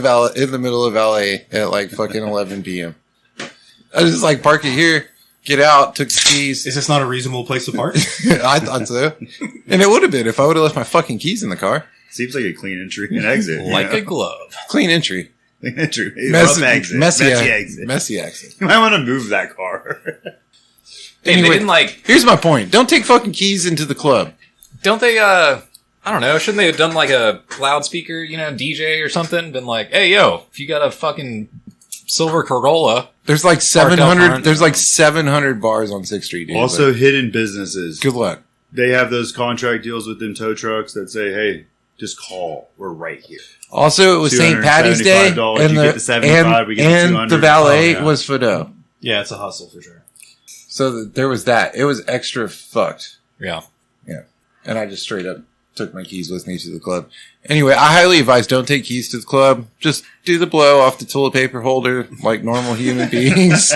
middle of valet at like fucking 11 p.m. I just like park it here, get out, took the keys. Is this not a reasonable place to park? I thought so. And it would have been if I would have left my fucking keys in the car. Seems like a clean entry and exit. Like you a glove. Clean entry. Clean entry. Messy, Rough exit. messy exit. Messy exit. You might want to move that car. Hey, Anyway. they didn't like, Here's my point. Don't take fucking keys into the club. don't they, I don't know, shouldn't they have done like a loudspeaker, DJ or something? Been like, hey, yo, if you got a fucking silver Corolla, There's like Parked out 700. front. There's like 700 bars on 6th Street. Dude. Also, Like, hidden businesses. good luck. They have those contract deals with them tow trucks that say, hey, just call. We're right here. Also, it was St. Patty's Day, $275, and you get the 75, we get the and 200. the valet Oh, yeah. was Fido. Yeah, it's a hustle for sure. So there was that. It was extra fucked. yeah. And I just straight up took my keys with me to the club. Anyway, I highly advise don't take keys to the club. Just do the blow off the toilet paper holder like normal human beings.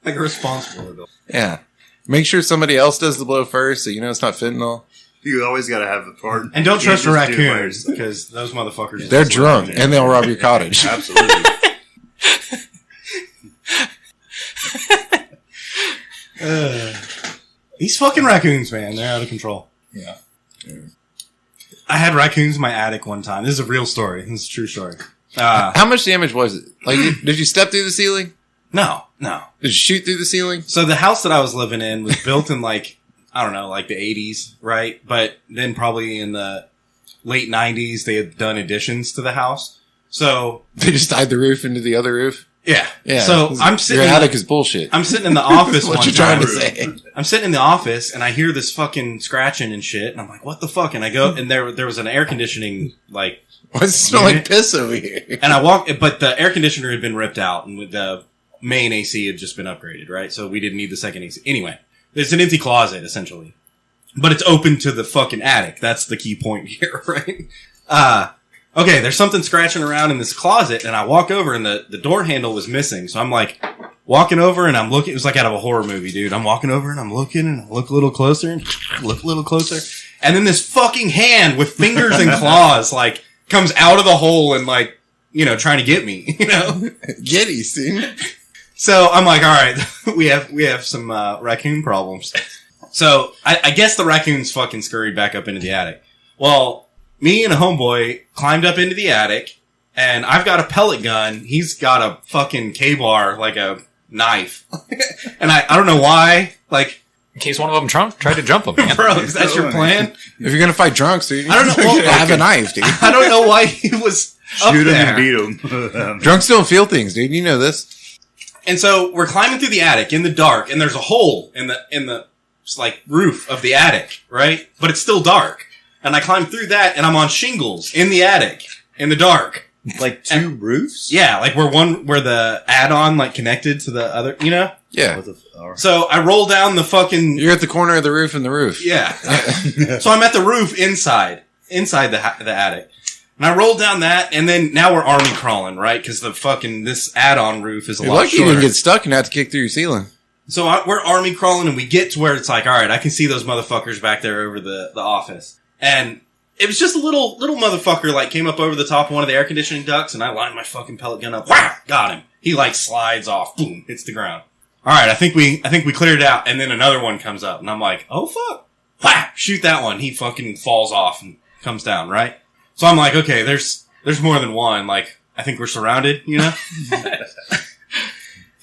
Like a responsible adult. Yeah. Make sure somebody else does the blow first so you know it's not fentanyl. You always got to have the part. And don't You can't trust the just do it by raccoons, yourself. because those motherfuckers... They're drunk and they'll rob your cottage. Absolutely. These fucking raccoons, man, they're out of control. Yeah. I had raccoons in my attic one time. This is a real story. This is a true story. How much damage was it? Like, did you step through the ceiling? No. Did you shoot through the ceiling? So the house that I was living in was built in like, I don't know, like the 80s, right? But then probably in the late 90s, they had done additions to the house. So They just tied the roof into the other roof? yeah. Yeah. So I'm sitting. Your attic is bullshit. I'm sitting in the office. What one you trying time. to say? I'm sitting in the office and I hear this fucking scratching and shit, and I'm like, "What the fuck?" And I go, and there was an air conditioning like, Why does it smell like piss over here? and I walk, but the air conditioner had been ripped out, and with the main AC had just been upgraded, right? So we didn't need the second AC. Anyway, there's an empty closet essentially, but it's open to the fucking attic. That's the key point here, right? Okay, there's something scratching around in this closet, and I walk over, and the door handle was missing. So I'm like, walking over, and I'm looking. It was like out of a horror movie, dude. I'm walking over, and I'm looking, and I look a little closer, and look a little closer, and then this fucking hand with fingers and claws, like, comes out of the hole and, like, you know, trying to get me, you know? Getty, see? So I'm like, all right, we have some raccoon problems. So I guess the raccoons fucking scurried back up into the attic. Well, me and a homeboy climbed up into the attic, and I've got a pellet gun. He's got a fucking K-bar, like a knife. And I don't know why. Like, In case one of them tried to jump him. Man. bro, is that your plan? If you're gonna fight drunks, dude, I don't know. Well, have a knife, dude. I don't know why he was up Shoot him there. and beat him. Drunks don't feel things, dude. You know this. And so we're climbing through the attic in the dark, and there's a hole in the like roof of the attic, right? But it's still dark. And I climb through that, and I'm on shingles in the attic in the dark. Like two roofs? Yeah, like where the add-on like connected to the other, you know? Yeah, What the f- So I roll down the fucking you're at the corner of the roof and the roof. yeah. So I'm at the roof inside the attic. And I roll down that, and then now we're army crawling, right? Because the fucking this add-on roof is a You're lot lucky you shorter. didn't get stuck and have to kick through your ceiling. So we're army crawling, and we get to where it's like, all right, I can see those motherfuckers back there over the office. And it was just a little motherfucker, like, came up over the top of one of the air conditioning ducts, and I lined my fucking pellet gun up. Wah! Got him. He, like, slides off. Boom. Hits the ground. All right, I think we cleared it out. And then another one comes up, and I'm like, oh, fuck. Wah! Shoot that one. He fucking falls off and comes down, right? So I'm like, okay, there's more than one. Like, I think we're surrounded, you know?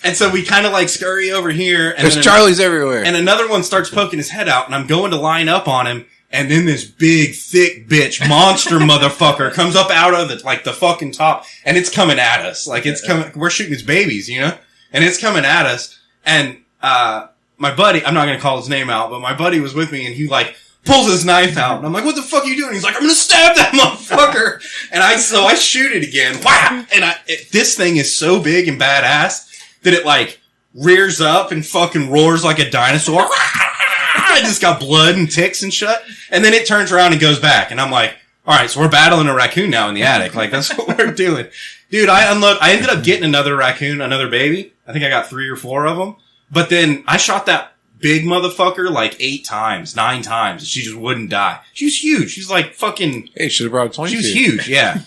And so we kind of, like, scurry over here. And There's then Charlies everywhere. and another one starts poking his head out, and I'm going to line up on him, and then this big, thick bitch, monster motherfucker comes up out of the fucking top, and it's coming at us. Like, it's coming, we're shooting his babies, you know? And it's coming at us, and, my buddy, I'm not gonna call his name out, but my buddy was with me, and he, like, pulls his knife out, and I'm like, what the fuck are you doing? He's like, I'm gonna stab that motherfucker! And I shoot it again, wow! And this thing is so big and badass that it, like, rears up and fucking roars like a dinosaur. I just got blood and ticks and shit. And then it turns around and goes back. And I'm like, all right, so we're battling a raccoon now in the attic. Like, that's what we're doing. Dude, I ended up getting another raccoon, another baby. I think I got 3 or 4 of them. But then I shot that big motherfucker like 8 times, 9 times. And she just wouldn't die. She was huge. She's like fucking, Hey, should have brought a 22. she was huge. Yeah.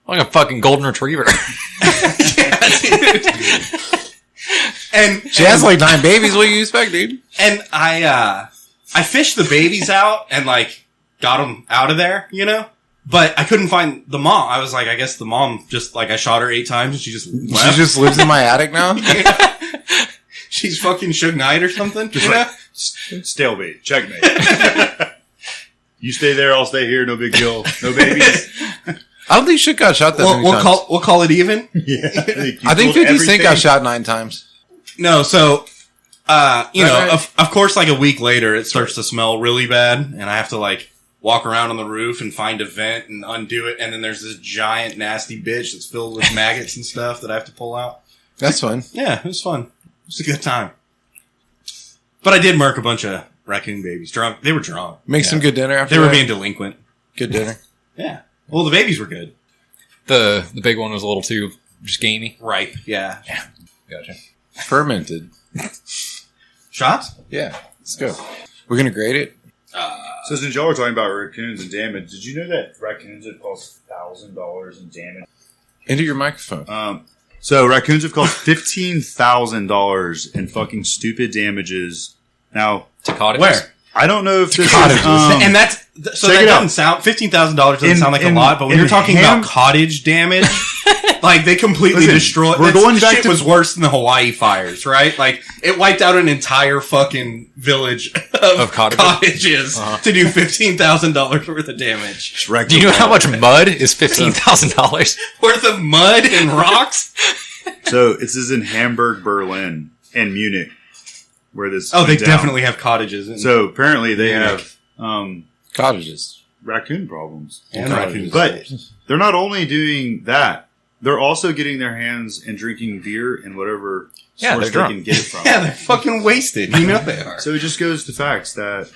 Like a fucking golden retriever. Yeah, dude. And She has like 9 babies. What do you expect, dude? And I fished the babies out and, like, got them out of there, you know? But I couldn't find the mom. I was like, I guess the mom just, like, I shot her 8 times and she just left. She just lives in my attic now. She's fucking Suge Knight or something, you know? Stalemate. Checkmate. You stay there, I'll stay here. No big deal. No babies. I don't think shit got shot that many times. We'll call it even. Yeah. I think 50 Cent got shot 9 times. No, so, you know, Right. of course, like a week later, it starts to smell really bad, and I have to, like, walk around on the roof and find a vent and undo it, and then there's this giant, nasty bitch that's filled with maggots and stuff that I have to pull out. That's fun. Yeah, it was fun. It was a good time. But I did murk a bunch of raccoon babies. Drunk. They were drunk. Make Yeah. some good dinner after They were that. being delinquent. Good dinner. Yeah. Well, the babies were good. The big one was a little too just gamey. Ripe. Yeah. Gotcha. Fermented. Shots? Yeah. Let's go. We're going to grade it. So since y'all were talking about raccoons and damage, did you know that raccoons would cost $1,000 in damage? Into your microphone. So raccoons have caused $15,000 in fucking stupid damages. Now, To cottages? Where? I don't know if this is, cottages. And that's so check that it out. doesn't sound $15,000 doesn't In- sound like a in- lot, but when in you're talking ham- about cottage damage, like they completely Listen, destroyed. we're going back shit to- was worse than the Hawaii fires, right? Like it wiped out an entire fucking village of cottages? cottages to do $15,000 worth of damage, Do you know how much mud is $15,000? worth of mud and rocks. So this is in Hamburg, Berlin, and Munich, where this. Oh, they went down. definitely have cottages. In So apparently they Munich. have Cottages. raccoon problems. and raccoons. But they're not only doing that; they're also getting their hands and drinking beer and whatever Yeah, source they're they drunk. can get it from. yeah, they're fucking wasted. You know they are. So it just goes to facts that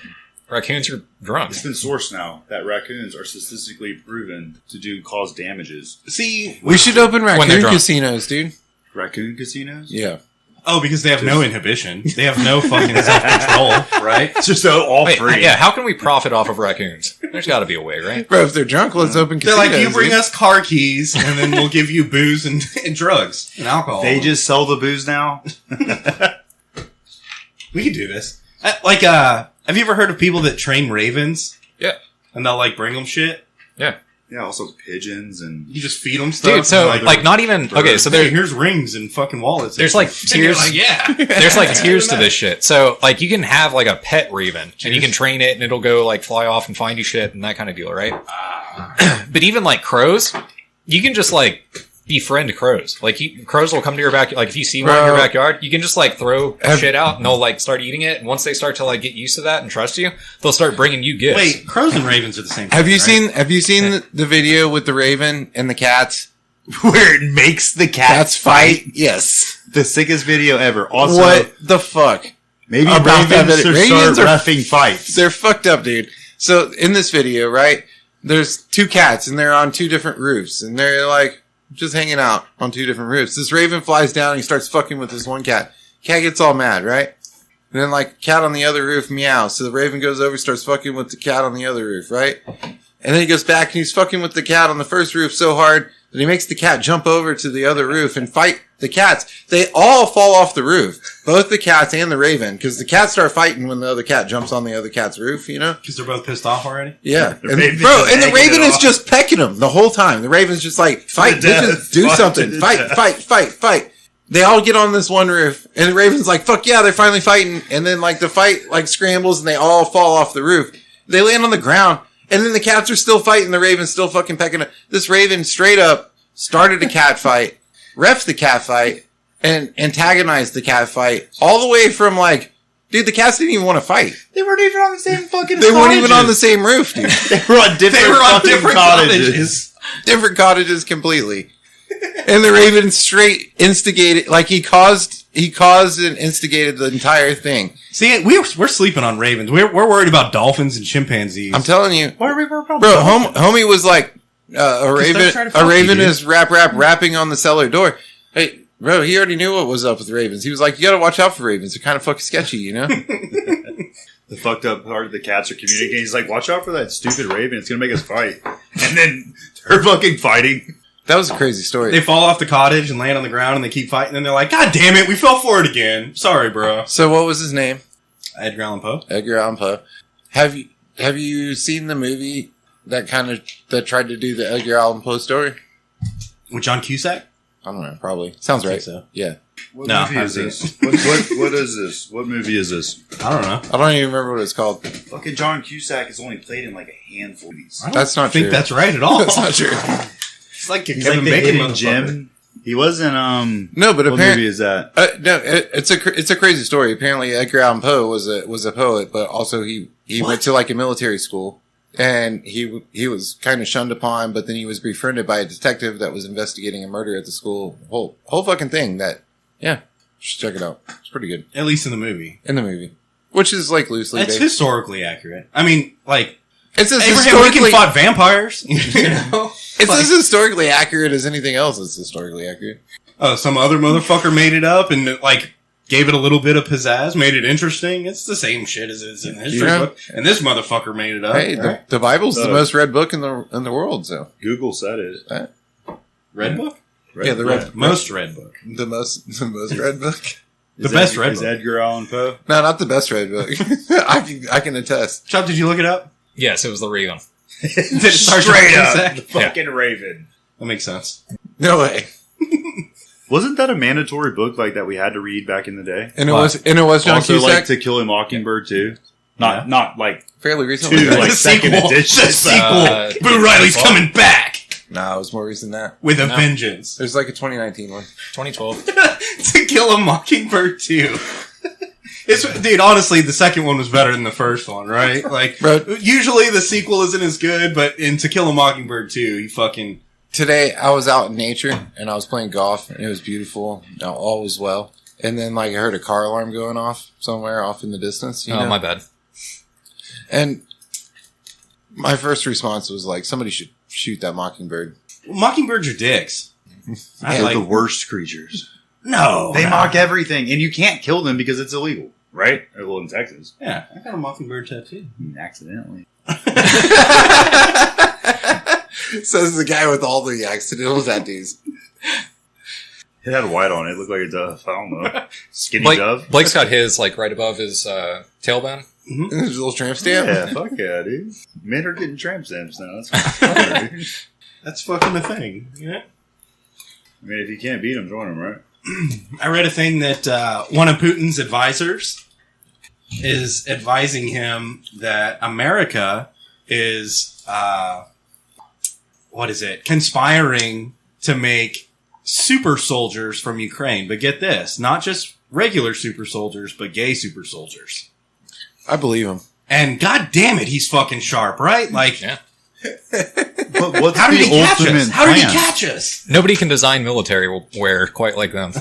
Raccoons are drunk. it's been sourced now that raccoons are statistically proven to cause damages. See, We should open they're raccoon drunk. casinos, dude. Raccoon casinos? Yeah. oh, because they have no inhibition. They have no fucking self-control, right? It's just all Wait, free. yeah, how can we profit off of raccoons? There's got to be a way, right? Bro, if they're drunk, let's open They're casinos. like, you bring dude. us car keys, and then we'll give you booze and drugs and alcohol. They just sell the booze now. we can do this. Have you ever heard of people that train ravens Yeah. and they'll like bring them shit? Yeah. Yeah, also pigeons and You just feed them stuff. Dude, so, and like, not even... Okay, so hey, there's... here's rings and fucking wallets. There's like And you're tiers. like, yeah. There's like tiers to this shit. So like you can have like a pet raven and you can train it and it'll go like fly off and find you shit and that kind of deal, right? But even like crows, you can just like befriend crows. Like crows will come to your backyard. Like if you see one in your Bro. backyard, you can just like throw Have- shit out and they'll like start eating it. And once they start to like get used to that and trust you, they'll start bringing you gifts. Wait, crows and ravens are the same. Have you thing, right? seen the video with the raven and the cats? where it makes the Cats fight? Yes. The sickest video ever. Also, What the fuck? maybe About that ravens video. should start Ravens are- reffing fights. They're fucked up, dude. So in this video, right, there's two cats and they're on two different roofs and they're like just hanging out on two different roofs. This raven flies down and he starts fucking with this one cat. Cat gets all mad, right? And then like cat on the other roof meows. So the raven goes over, starts fucking with the cat on the other roof, right? And then he goes back and he's fucking with the cat on the first roof so hard that he makes the cat jump over to the other roof and fight the cats. They all fall off the roof. Both the cats and the raven. Because the cats start fighting when the other cat jumps on the other cat's roof, you know? Because they're both pissed off already? Yeah. The And, raven's bro, just and the egging raven it is off. just pecking him the whole time. The raven's just like, fight, To death. bitches, do Fight something. to Fight, death. fight, fight, fight. They all get on this one roof. And the raven's like, fuck yeah, they're finally fighting. And then like the fight like scrambles and they all fall off the roof. They land on the ground. And then the cats are still fighting. The raven's still fucking pecking him. This raven straight up started a cat fight, refed the cat fight, and antagonized the cat fight all the way from like, dude, the cats didn't even want to fight. They weren't even on the same fucking They weren't even on the same roof, dude. They were on different, cottages. Different cottages completely. And the raven straight instigated, like he caused and instigated the entire thing. See, we're sleeping on ravens. We're worried about dolphins and chimpanzees. I'm telling you, Why are we worried about bro, dolphins? homie was like, a they're trying to fuck raven you, dude. is rapping on the cellar door. Hey, bro, he already knew what was up with ravens. He was like, you gotta watch out for ravens. They're kind of fucking sketchy, you know? The fucked up part of the cats are communicating. He's like, watch out for that stupid raven. It's going to make us fight. And then they're fucking fighting. That was a crazy story. They fall off the cottage and land on the ground and they keep fighting and they're like, God damn it, we fell for it again. Sorry, bro. So what was his name? Edgar Allan Poe. Edgar Allan Poe. Have you seen the movie that tried to do the Edgar Allan Poe story? With John Cusack? I don't know, probably. Sounds right. so. Yeah. What No, movie I've is seen this? What is this? What movie is this? I don't know. I don't even remember what it's called. Fucking John Cusack has only played in like a handful of movies. I don't That's not think true. that's right at all. That's not true. It's like a He's Kevin like the Bacon hidden motherfucker. gem. He was in No, but what apparently, movie is that? no, it's a crazy story. Apparently, Edgar Allan Poe was a poet, but also he went to like a military school, and he was kind of shunned upon. But then he was befriended by a detective that was investigating a murder at the school. Whole fucking thing. That you should check it out. It's pretty good At least in the movie. in the movie, which is like loosely That's based. historically accurate. I mean, like, It's as Abraham historically Lincoln fought vampires. You know? it's Like, as historically accurate as anything else. That's historically accurate. some other motherfucker made it up and, like, gave it a little bit of pizzazz, made it interesting. It's the same shit as it's in the history Yeah. book. And this motherfucker made it up. Hey, right? the Bible's the Uh, most read book in the world. So Google said it. Red book? Yeah, the red, most read book. the most red book. The best red is book. Edgar Allan Poe. No, not the best red book. I can attest. Chubb, did you look it up? Yes, it was the Raven. Did it start Straight with up, Zach? the fucking Raven. That makes sense. No way. Wasn't that a mandatory book like that we had to read back in the day? And it was John Also, Cusack. like To Kill a Mockingbird too. Not like Fairly recently. two, right? like The second sequel. edition. The sequel. Boo Riley's coming back Nah, it was more recent than that. with a No. vengeance. There's like a 2019 one. 2012. To Kill a Mockingbird 2. Dude, honestly, the second one was better than the first one, right? Like, Bro. usually the sequel isn't as good, but in To Kill a Mockingbird 2, he fucking... Today, I was out in nature and I was playing golf and it was beautiful. Now, all was well. And then, like, I heard a car alarm going off somewhere off in the distance. You Oh, know? my bad. And my first response was like, somebody should shoot that mockingbird. Mockingbirds are dicks. I They're like... the worst creatures. No. They no. mock everything, and you can't kill them because it's illegal, right? Well, in Texas, Yeah, I got a Mockingbird tattoo. accidentally. Says the guy with all the accidental tattoos. It had white on it. It looked like a dove. I don't know. Skinny dove. Blake's got his like right above his tailbone. And there's a little tramp stamp. Yeah, fuck yeah, dude. Men are getting tramp stamps now. That's fucking dude. That's fucking a thing. Yeah. I mean, if you can't beat them, join them, right? I read a thing that one of Putin's advisors is advising him that America is, conspiring to make super soldiers from Ukraine. But get this, not just regular super soldiers, but gay super soldiers. I believe him. And god damn it, he's fucking sharp, right? Like, Yeah. But what's how did the he catch ultimate us? How did he plan? catch us? Nobody can design military wear quite like them.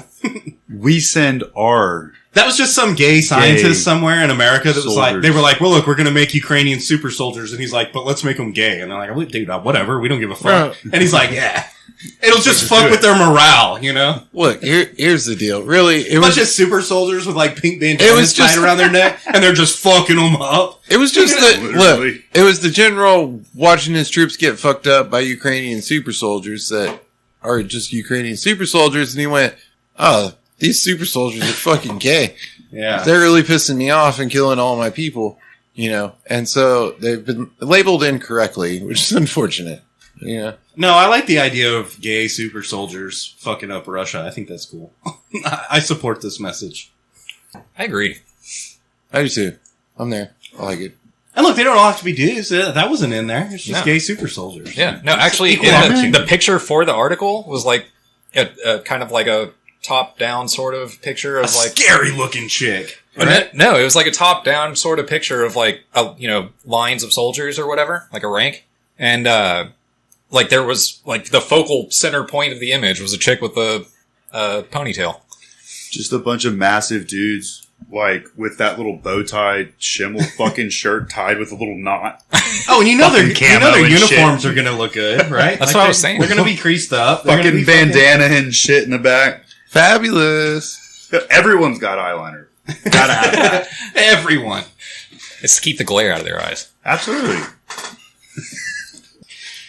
We send our... That was just some gay scientist Gay somewhere in America that was like, soldiers. they were like, well, look, we're going to make Ukrainian super soldiers. And he's like, but let's make them gay. And they're like, well, dude, whatever. We don't give a fuck. And he's like, yeah. It'll just fuck with their morale, you know? Look, here's the deal. Really, it A bunch was of super soldiers with like pink bandanas It was just- tied around their neck, and they're just fucking them up. It was just the Literally. look. It was the general watching his troops get fucked up by Ukrainian super soldiers that are just Ukrainian super soldiers, and he went, "Oh, these super soldiers are fucking gay. Yeah. They're really pissing me off and killing all my people." You know, and so they've been labeled incorrectly, which is unfortunate. You know, No, I like the idea of gay super soldiers fucking up Russia. I think that's cool. I support this message. I agree. I do too. I'm there. I like it. And look, they don't all have to be dudes. That wasn't in there. It's just No. gay super soldiers. Yeah. No, actually, equal in opportunity. the picture for the article was like a kind of like a top-down sort of picture A of like. scary looking chick. No, it was like a top-down sort of picture of like lines of soldiers or whatever, like a rank, and like there was like the focal center point of the image was a chick with a ponytail. Just a bunch of massive dudes, like, with that little bow tie shimmel fucking shirt tied with a little knot. Oh, and you know their Fucking camo and uniforms are going to look good, right? That's what I was saying. They're going to be creased up. They're gonna Fucking be bandana and shit in the back. Fabulous. Everyone's got eyeliner. Gotta have that. Everyone. It's to keep the glare out of their eyes. Absolutely.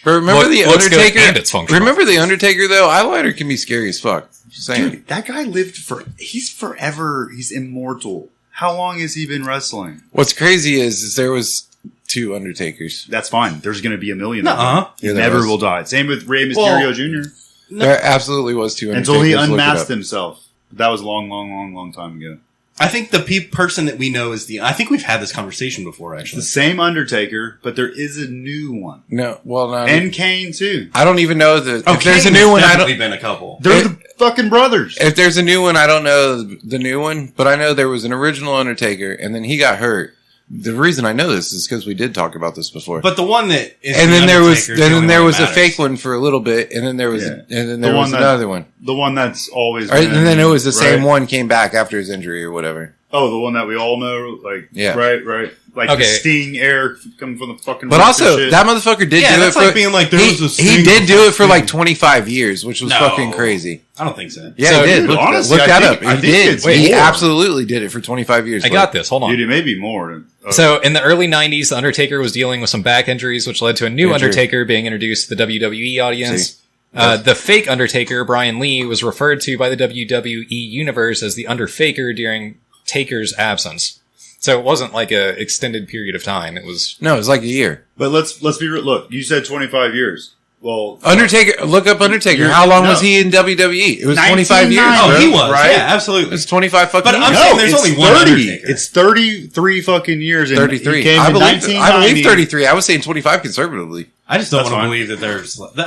But remember the Looks good Undertaker? and it's functional. Remember the Undertaker though? Eyeliner can be scary as fuck. Just saying. Dude, that guy lived he's forever, he's immortal. How long has he been wrestling? What's crazy is there was 2 Undertakers. That's fine. There's going to be a million of them. Nuh-uh. He Yeah, there never was. will die. Same with Rey Mysterio Well, Jr. There absolutely was 2 Undertakers. Until he Look it unmasked up. himself. That was a long time ago. I think the person that we know is I think we've had this conversation before, It's actually. the same Undertaker, but there is a new one. No, well, no. And Kane, too. I don't even know that. Oh, If there's a Kane's new one, I definitely don't. been a couple. They're the fucking brothers. If there's a new one, I don't know the new one, but I know there was an original Undertaker, and then he got hurt. The reason I know this is because we did talk about this before. But the one that is and the then there was, Undertaker is the only there one was that a matters. fake one for a little bit, and then there was, Yeah. and then The there one was that- another one. The one that's always Right, been, and then it was the same right? one came back after his injury or whatever. Oh, the one that we all know, like, Yeah. right. Like the Okay. Sting air coming from the fucking But roof also, and shit. that motherfucker did Yeah, do it that's for. like being like, there was a he Sting did do it for Sting. like 25 years, which was No. fucking crazy. I don't think so. Yeah, So, he did. dude, Look, honestly, look I that think- up. He I think did. it's He more. absolutely did it for 25 years. I got this. Hold on. Dude, it may be more. So, in the early 90s, The Undertaker was dealing with some back injuries, which led to a new Injury. Undertaker being introduced to the WWE audience. The fake Undertaker, Brian Lee, was referred to by the WWE Universe as the Underfaker during Taker's absence. So it wasn't like a extended period of time. It was No, it was like a year. But let's be real. Look, you said 25 years. Well, Undertaker, look up Undertaker. How long was he in WWE? It was 25 years. 1990. Oh, bro. he was. Right? Yeah, It absolutely. was 25 fucking But years. I'm saying there's it's only one 30. Undertaker. It's 33 fucking years. And 33. He came I in believe 1990. 33. I was saying 25 conservatively. I just don't That's want to fine. believe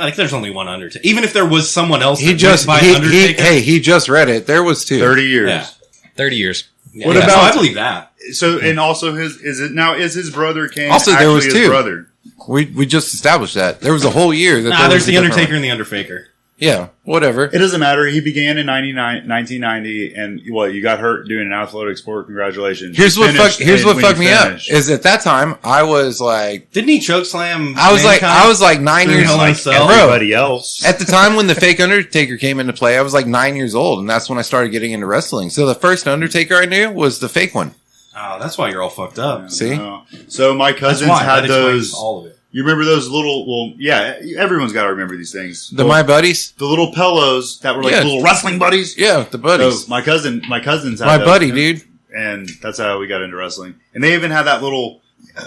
that there's only one Undertaker. Even if there was someone else He that just, went by Undertaker. he just read it. There was 2. 30 years. Yeah. 30 years. Yeah. What Yeah, about- no, I believe that. So, and also is his brother Kane Also, there actually was his 2. brother? We just established that. There was a whole year that Nah, there there's was a the different Undertaker one. and the Underfaker. Yeah, whatever. It doesn't matter. He began in 1990, and what, you got hurt doing an athletic sport. Congratulations. Here's You what finished, fucked and when me you up finished- is at that time I was like Didn't he choke slam? I was like Mankind? 9 Through years Hell in a like Cell? bro. everybody else. At the time when the fake Undertaker came into play, I was like 9 years old, and that's when I started getting into wrestling. So the first Undertaker I knew was the fake one. Oh, that's why you're all fucked up. See? So my That's cousins why. had That explains those. all of it. You remember those little? Well, yeah, everyone's got to remember these things. The My Buddies? The little pillows that were like Yeah. little wrestling buddies. Yeah, the buddies. So my cousins had My those, buddy, dude. and that's how we got into wrestling. And they even had that little.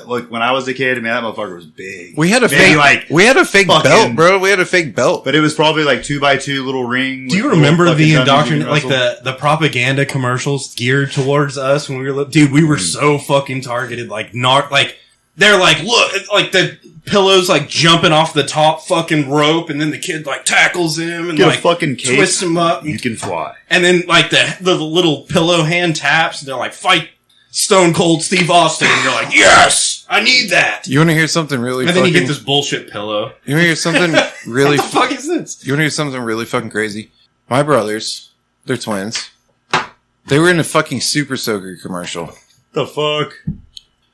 Like when I was a kid, man, that motherfucker was big. We had a Maybe fake like belt, fucking- bro. We had a fake belt. But it was probably like 2x2 little ring. Do you with remember little the fucking dummies you indoctrination, can like wrestle? the propaganda commercials geared towards us when we were little? Dude, we were so fucking targeted. Like, they're like, look, like the pillows like jumping off the top fucking rope, and then the kid like tackles him and Get like a fucking cape. twists him up, You can fly. and then like the little pillow hand taps, and they're like, fight Stone Cold Steve Austin, and you're like, yes, I need that. You want to hear something really And then fucking... you get this bullshit pillow. You want to hear something really... What the fuck is this? You want to hear something really fucking crazy? My brothers, they're twins. They were in a fucking Super Soaker commercial. The fuck?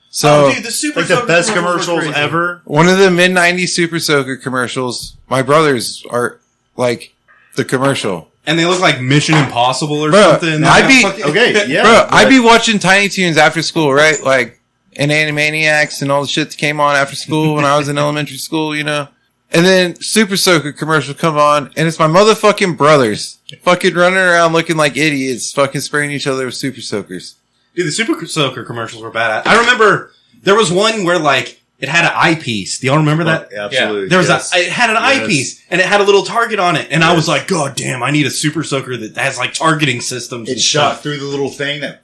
So, Dude, the Super Like the Soaker best were commercials crazy. ever. one of the mid-90s Super Soaker commercials, my brothers are like the commercial. And they look like Mission Impossible or Bro, something. I'd be- Okay, yeah. Bro, but- I'd be watching Tiny Toons after school, right? Like, and Animaniacs and all the shit that came on after school when I was in elementary school, you know? And then Super Soaker commercial come on, and it's my motherfucking brothers fucking running around looking like idiots, fucking spraying each other with Super Soakers. Dude, the Super Soaker commercials were badass. I remember there was one where like it had an eyepiece. Do y'all remember that? Absolutely. There was yes. it had an Yes. eyepiece and it had a little target on it, and I was like, God damn, I need a Super Soaker that has like targeting systems. It and shot stuff. through the little thing that.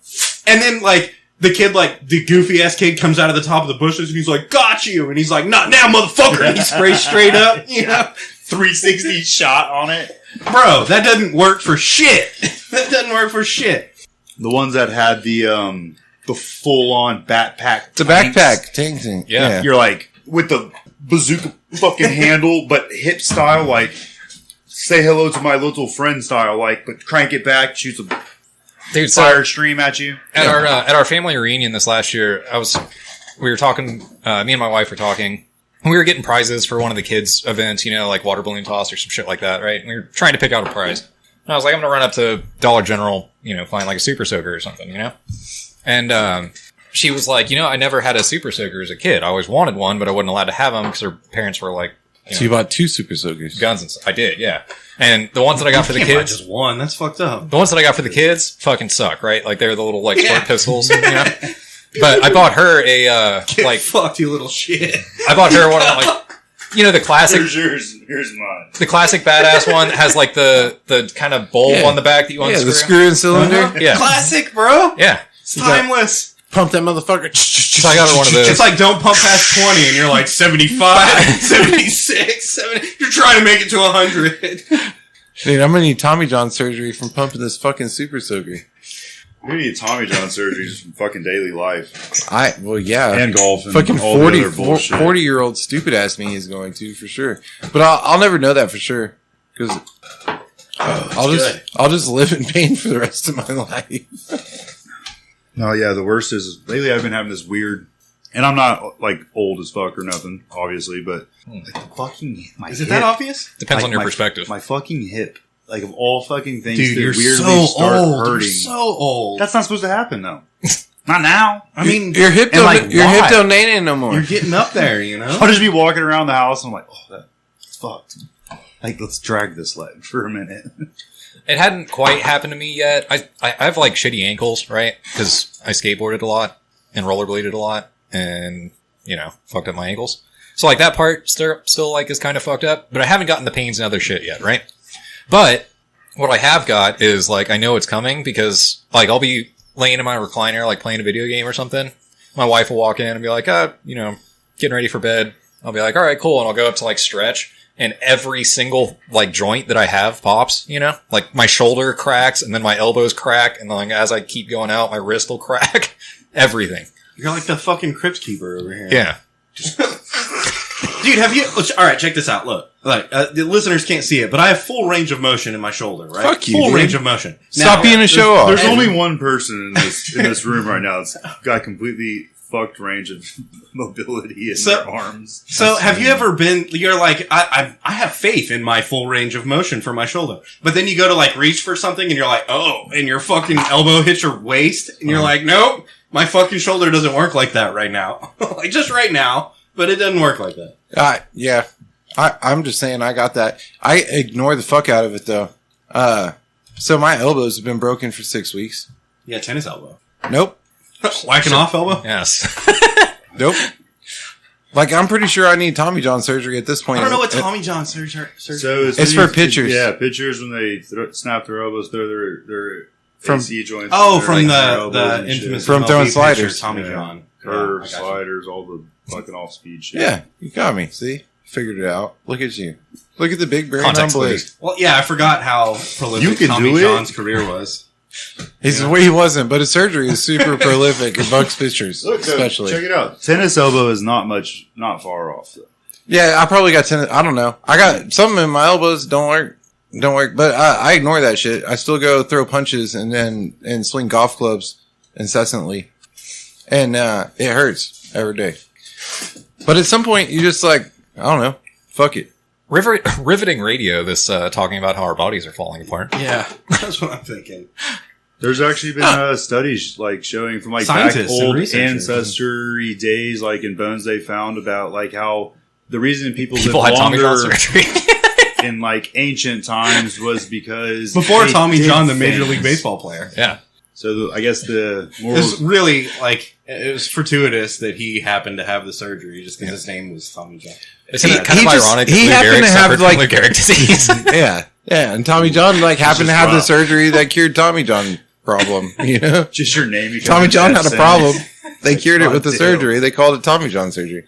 And then like the kid, like the goofy ass kid, comes out of the top of the bushes and he's like, "Got you!" And he's like, "Not now, motherfucker!" And he sprays straight up, you know. 360 shot on it. Bro, that doesn't work for shit. That doesn't work for shit. The ones that had the full on backpack. The tanks. backpack tank. Yeah. You're like with the bazooka fucking handle, but hip style, like say hello to my little friend style, like but crank it back, shoots a Dude, so fire stream at you. at our family reunion this last year, we were talking, me and my wife were talking. We were getting prizes for one of the kids' events, you know, like water balloon toss or some shit like that, right? And we were trying to pick out a prize. And I was like, I'm gonna run up to Dollar General, you know, find like a Super Soaker or something, you know? And, she was like, you know, I never had a Super Soaker as a kid. I always wanted one, but I wasn't allowed to have them because her parents were like, you know, So you bought 2 Super Soakers. guns and stuff. I did, yeah. And the ones that I got for the Can't buy kids, just one. That's fucked up. the ones that I got for the kids fucking suck, right? Like they're the little like squirt pistols, you know? But I bought her a, Get like, fucked, you little shit. I bought her one of like, you know, the classic, Here's yours. Here's mine. the classic badass one that has like the kind of bulb Yeah. on the back that you Yeah, unscrew. the screw and cylinder. Uh-huh. Yeah. Classic, bro. Yeah. It's timeless. Pump that motherfucker. So I got her one of those. It's like don't pump past 20 and you're like 75, 76, 70. You're trying to make it to 100. Dude, I'm gonna need Tommy John surgery from pumping this fucking Super Soaker. You need Tommy John surgery just from fucking daily life Well, yeah. and golf and Fucking all the other bullshit. 40-year-old stupid ass me is going to, for sure. But I'll never know that for sure. Because I'll just live in pain for the rest of my life. No, yeah, the worst is lately I've been having this weird, and I'm not like old as fuck or nothing, obviously, but like the fucking my Is it hip, that obvious? Depends like, on your my- perspective. My fucking hip, like of all fucking things, Dude, to you're weirdly so start old. hurting. You're so old. That's not supposed to happen though. Not now. I mean, Your hip and, don't, like, your hip why? don't need it no more. you're getting up there, you know? I'll just be walking around the house and I'm like, oh, that's fucked. Like, let's drag this leg for a minute. It hadn't quite happened to me yet. I have like shitty ankles, right? Because I skateboarded a lot and rollerbladed a lot, and fucked up my ankles. So like that part still like is kind of fucked up, but I haven't gotten the pains and other shit yet, right? But what I have got is like I know it's coming because like I'll be laying in my recliner like playing a video game or something. My wife will walk in and be like, getting ready for bed. I'll be like, all right, cool, and I'll go up to like stretch. And every single, like, joint that I have pops, Like, my shoulder cracks, and then my elbows crack, and then like, as I keep going out, my wrist will crack. Everything. You're like the fucking Crypt Keeper over here. Yeah. Dude, have you... Alright, check this out. Look. The listeners can't see it, but I have full range of motion in my shoulder, right? Fuck you, full dude. range of motion. Stop being a show-off. There's only one person in this room right now that's got completely fucked range of mobility in their arms. So have you ever been, you're like, I have faith in my full range of motion for my shoulder. But then you go to like reach for something and you're like, oh, and your fucking elbow hits your waist and you're like, nope, my fucking shoulder doesn't work like that right now. Like just right now, but it doesn't work like that. Yeah. I'm just saying I got that. I ignore the fuck out of it though. So my elbows have been broken for 6 weeks. Yeah, tennis elbow. Nope. Whacking off elbow? Yes. Nope. Like, I'm pretty sure I need Tommy John surgery at this point. I don't know what Tommy John surgery. So it's for pitchers. Yeah, pitchers when they snap their elbows, throw their From- AC joints. Oh, their, from elbows the and infamous shit. From MLB throwing pitcher, sliders. Tommy Yeah. John. Curves, Yeah, I got you. sliders, all the fucking off speed shit. Yeah, you got me. See? Figured it out. Look at you. Look at the big brain on Context Blaze. Well, yeah, I forgot how prolific You can Tommy do it. John's career was. He wasn't, but his surgery is super prolific in Bucks pitchers, Look, so especially. check it out. Tennis elbow is not far off. Though. Yeah, I probably got tennis. I don't know. I got something in my elbows. Don't work. But I ignore that shit. I still go throw punches and swing golf clubs incessantly, and it hurts every day. But at some point, you just like I don't know. Fuck it. Riveting radio, this talking about how our bodies are falling apart. Yeah, that's what I'm thinking. There's actually been studies like showing from like back Scientists and old researchers. ancestry days, like in bones they found about like how the reason people People lived had Tommy John longer surgery. in like ancient times was because Before they Tommy did John, the Major things. League Baseball player. Yeah. So I guess the It moral was really, like, it was fortuitous that he happened to have the surgery just because his name was Tommy John. Isn't He- it kind he of just- ironic he that Lou happened Gehrig to have, suffered like- from Lou Gehrig disease? Yeah. And Tommy John happened to have the wow. surgery that cured Tommy John problem. just your name. becomes Tommy John had a SN. problem. They cured it with the Deal. surgery. They called it Tommy John surgery.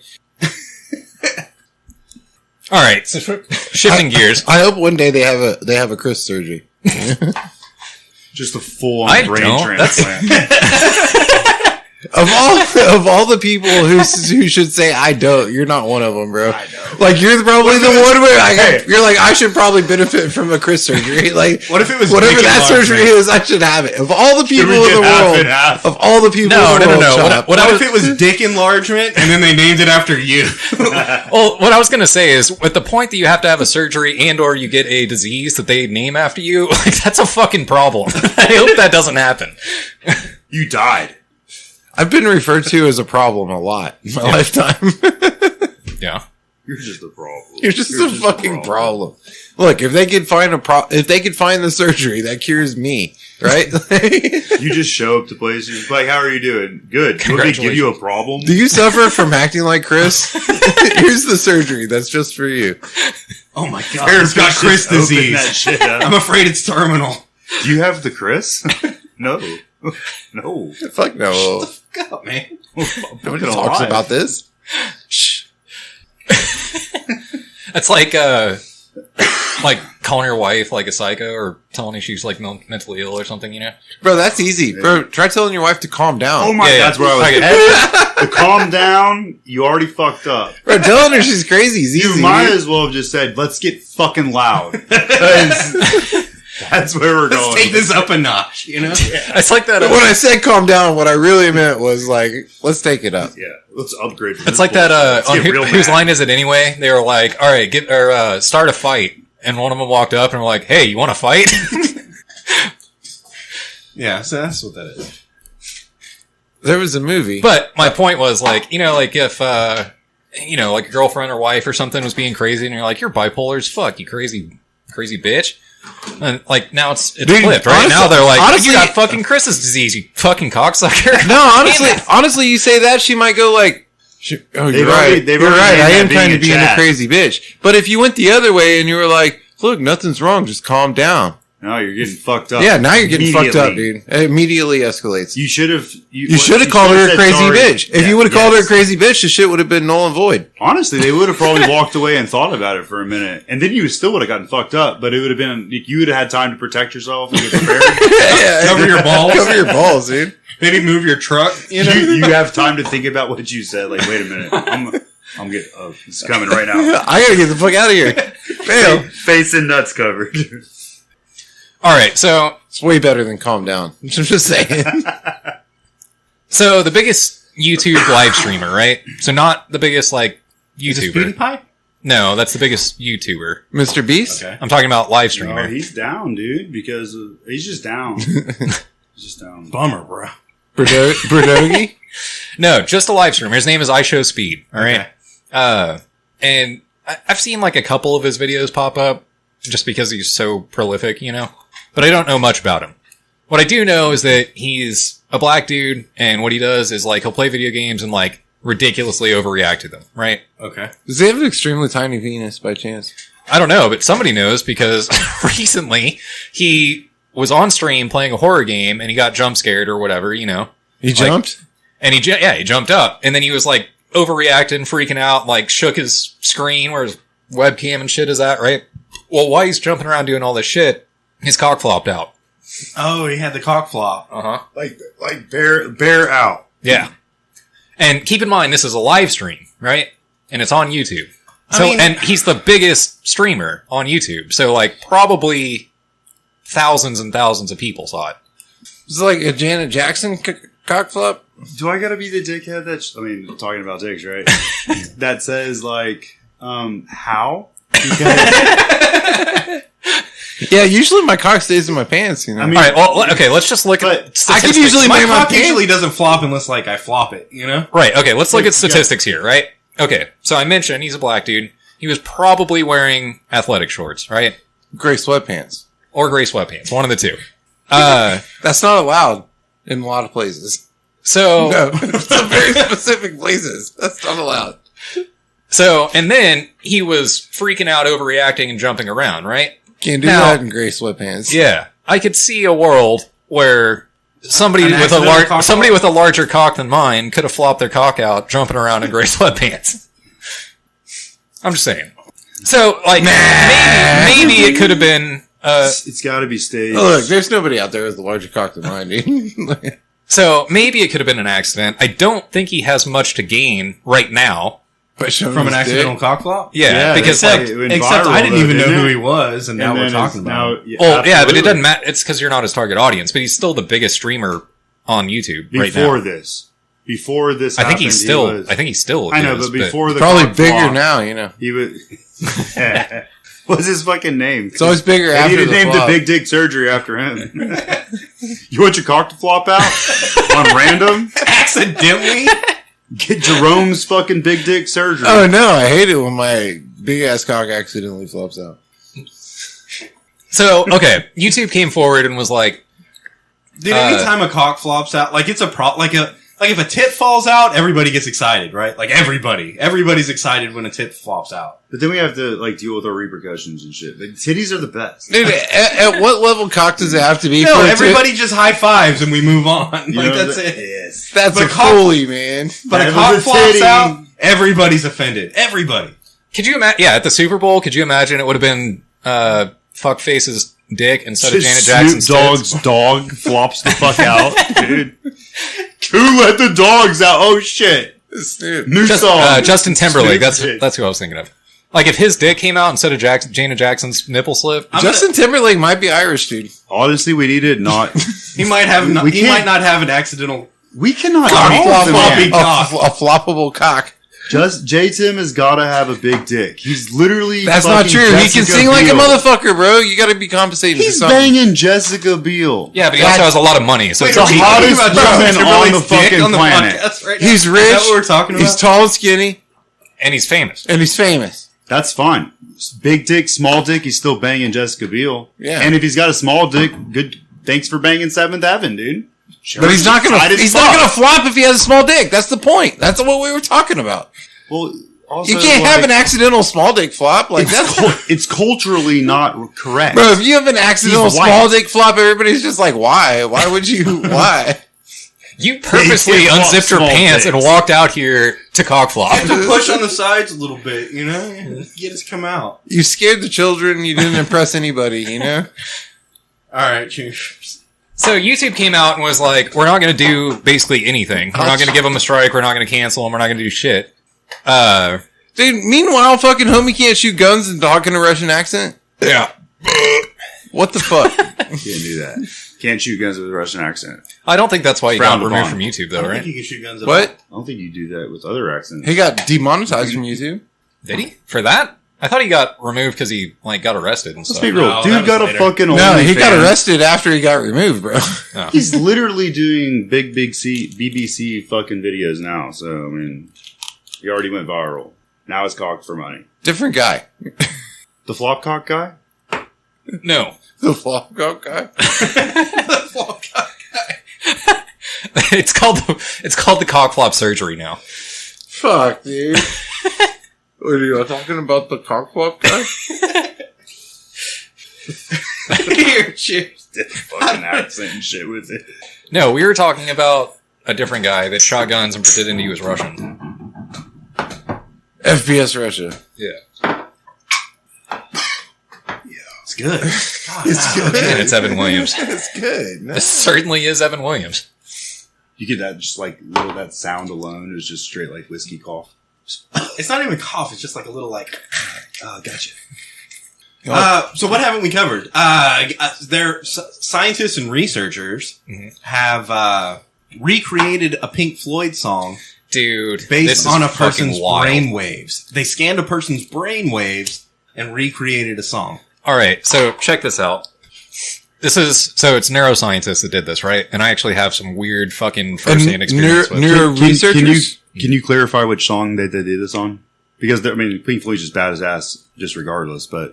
All right. So shifting gears. I hope one day they have a Chris surgery. Just a full I on brain don't. That's- transplant. Of all the people who should say I don't, you're not one of them, bro. I know. Like you're probably the one where you're like I should probably benefit from a Chris surgery. Like What if it was whatever dick that surgery enlargement? is, I should have it. Of all the people we in the get half world, and half? of all the people, No, in the no, world, no. shut What up. What if it was dick enlargement and then they named it after you? Well, what I was going to say is, at the point that you have to have a surgery and or you get a disease that they name after you, like that's a fucking problem. I hope that doesn't happen. You died. I've been referred to as a problem a lot in my lifetime. Yeah. You're just a problem. You're just a fucking problem. Look, if they could find if they could find the surgery that cures me, right? You just show up to places like, "How are you doing? Good." Will they give you a problem? Do you suffer from acting like Chris? Here's the surgery that's just for you. Oh my god. Aaron's got Chris Open that disease. shit up. I'm afraid it's terminal. Do you have the Chris? No. No. Fuck no. God, man. Nobody talks about this. Shh. That's like calling your wife like a psycho or telling her she's like mentally ill or something, you know? Bro, that's easy. Bro, try telling your wife to calm down. Oh my Yeah, God, that's where I was okay. headed. To calm down, you already fucked up. Bro, telling her she's crazy is easy. You might as well have just said, "Let's get fucking loud." 'Cause that's where we're Let's going. take this up a notch, you know? It's like that. But when I said calm down, what I really meant was like, let's take it up. Yeah, let's upgrade. from It's this like that. bullshit. On Let's get real whose mad. line is it anyway? They were like, "All right, start a fight," and one of them walked up and were like, "Hey, you want to fight?" Yeah, so that's what that is. There was a movie. But my point was like, you know, like if you know, like a girlfriend or wife or something was being crazy, and you're like, you're bipolar as fuck, you crazy bitch. And like now it's Dude, flipped, right? honestly- Now they're like, honestly- you got fucking Chris's disease, you fucking cocksucker. No, honestly, you say that, she might go like, oh, They've you're already- right. they've You're already right. made I that am being kind a of being a chat. crazy bitch. But if you went the other way and you were like, look, nothing's wrong, just calm down. No, you're getting fucked up. Yeah, now you're getting fucked up, Immediately. dude. It immediately escalates. You should have. You should have called her a said crazy sorry. bitch. If Yeah, you would have called her a yes. crazy bitch, the shit would have been null and void. Honestly, they would have probably walked away and thought about it for a minute, and then you still would have gotten fucked up. But it would have been you would have had time to protect yourself and get prepared. Cover your balls. Cover your balls, dude. Maybe move your truck. You know. you have time to think about what you said. Like, wait a minute, I'm getting. Oh, it's coming right now. I gotta get the fuck out of here. Fail. Face and nuts covered. All right, so It's way better than calm down. I'm just saying. so the biggest YouTube live streamer, right? So not the biggest like Is this YouTuber. PewDiePie? No, that's the biggest YouTuber. Mr. Beast? Okay. I'm talking about live Oh, streamer. he's down, dude, because he's just down. He's just down. Bummer, bro. Berdogi? No, just a live streamer. His name is iShowSpeed. All right. Okay. And I've seen like a couple of his videos pop up just because he's so prolific, you know, but I don't know much about him. What I do know is that he's a black dude, and what he does is like he'll play video games and like ridiculously overreact to them, right? Okay. Does he have an extremely tiny penis by chance? I don't know, but somebody knows because recently he was on stream playing a horror game and he got jump scared or whatever, you know. He jumped? And he jumped up, and then he was like overreacting, freaking out, like shook his screen where his webcam and shit is at, right? Well, while he's jumping around doing all this shit, his cock flopped out. Oh, he had the cock flop. Like bear out. Yeah. And keep in mind, this is a live stream, right? And it's on YouTube. I So, mean- and he's the biggest streamer on YouTube. So, like, probably thousands and thousands of people saw it. It's like a Janet Jackson cockflop. Do I gotta be the dickhead that's? I mean, talking about dicks, right? That says like, how? Because Yeah, usually my cock stays in my pants, you know. I mean- All right, well, okay, let's just look But at I statistics. could usually My make my cock pants. usually doesn't flop unless like I flop it. You know. Right, okay, let's look at statistics here, right? Okay, so I mentioned he's a black dude. He was probably wearing athletic shorts, right? Gray sweatpants. Or gray sweatpants, one of the two. That's not allowed in a lot of places. So, No, some very specific places. That's not allowed. so, and then he was freaking out, overreacting, and jumping around, right? Can't do Now- that in gray sweatpants. Yeah, I could see a world where somebody An with a accidental cock somebody flop? with a larger cock than mine could have flopped their cock out, jumping around in gray sweatpants. I'm just saying. So, like, maybe it could have been. it's got to be staged. Oh, look, there's nobody out there with a larger cock than mine, dude. So maybe it could have been an accident. I don't think he has much to gain right now. By showing From an his accidental dick. cock flop? Yeah, because they like, say it went Except viral, I didn't though, even know didn't who it? he was, and now And we're then talking it's about now- him. yeah, well, yeah, but it absolutely. doesn't matter. It's because you're not his target audience, but he's still the biggest streamer on YouTube right Before now. this, before this, I think happened, he's still. he was- I think he's still. I know, is, but before the Probably cock bigger flop, now, you know. He was. What's his fucking name? It's always bigger They after need to the name flop. the big dick surgery after him. You want your cock to flop out on random? Accidentally? Get Jerome's fucking big dick surgery. Oh no, I hate it when my big ass cock accidentally flops out. So okay, YouTube came forward and was like, Dude, anytime a cock flops out, like it's a like if a tit falls out, everybody gets excited, right? Like everybody's excited when a tit flops out. But then we have to like deal with our repercussions and shit. Like, titties are the best. Dude, at what level cock does it have to be No, for everybody just high fives and we move on. You Like know that's that- it. Yes. That's But a cock- Foley, man. But That a cock was a flops titty. out, everybody's offended. Everybody. "Could you imagine?" Yeah, at the Super Bowl, could you imagine it would have been Fuckface's dick instead of Janet Jackson's Snoop tits? Dogg's dog flops the fuck out, dude. Who let the dogs out? Oh shit! Snoop. New song. Justin Timberlake. Snoop's dick. That's who I was thinking of. Like if his dick came out instead of Janet Jackson's nipple slip. Justin Timberlake might be Irish, dude. Honestly, we need it not. He might have. We He can't- might not have an accidental. We cannot. Floppy, call him floppy that. cock. A floppable cock. Just J Tim has got to have a big dick. He's literally. That's not fucking true. He can Jessica sing like a Biel. motherfucker, bro. You got to be compensating He's for something. banging Jessica Biel. Yeah, but he also has a lot of money, so it's the a cheap. hottest Talking about woman Justin on Timberlake's the dick fucking on the planet. podcast right now? He's Is rich. that what we're talking about? He's tall and skinny. And he's famous. And he's famous. That's fine. Big dick, small dick, he's still banging Jessica Biel. Yeah. And if he's got a small dick, good. Thanks for banging Seventh Heaven, dude. Sure. But he's not gonna Tight as fuck. flop if he has a small dick. That's the point. That's what we were talking about. Well, also, You can't have an accidental small dick flop. Like that's It's culturally not correct. bro, if you have an accidental He's white. small dick flop, everybody's just like, why? Why would you why? You purposely He can't unzipped your walk small pants and dicks. walked out here to cock flop. To push on the sides a little bit, you know? Get us come out. You scared the children, you didn't impress anybody, you know? Alright, cheers. So YouTube came out and was like, we're not going to do basically anything. We're not going to give them a strike. We're not going to cancel them. We're not going to do shit. Dude, meanwhile, fucking homie can't shoot guns and talk in a Russian accent? Yeah. What the fuck? Can't do that. Can't shoot guns with a Russian accent. I don't think that's why he got Frowned removed upon. from YouTube, I though, don't right? think you can shoot guns at all. What? I don't think you do that with other accents. He got demonetized from YouTube. Did he? For that? I thought he got removed because he like got arrested and Let's stuff. be real. No, that Dude was got a later. fucking No, he got OnlyFans. arrested after he got removed, bro. He's literally doing big BBC fucking videos now. So, I mean, he already went viral. Now it's cocked for money. Different guy. The flop cock guy? No. The flop guy. it's called the cock flop surgery now. Fuck, dude. What are you talking about? The cock flop guy? Here, cheers. Fucking accent and shit with it. No, we were talking about a different guy that shot guns and pretended he was Russian. FPS Russia. Yeah. It's good. God, It's wow. good. And it's Evan Williams. It's good. No. This certainly is Evan Williams. You get that just like little that sound alone is just straight like whiskey cough. It's not even cough. It's just like a little like, oh, gotcha. Oh. So what haven't we covered? Scientists and researchers have recreated a Pink Floyd song Dude, this based is on a fucking person's wild. brain waves. They scanned a person's brain waves and recreated a song. All right, so check this out. It's neuroscientists that did this, right? And I actually have some weird fucking first-hand experience with. neuro researchers. Can you clarify which song they did this on? Because Pink Floyd's just bad as ass, just regardless. But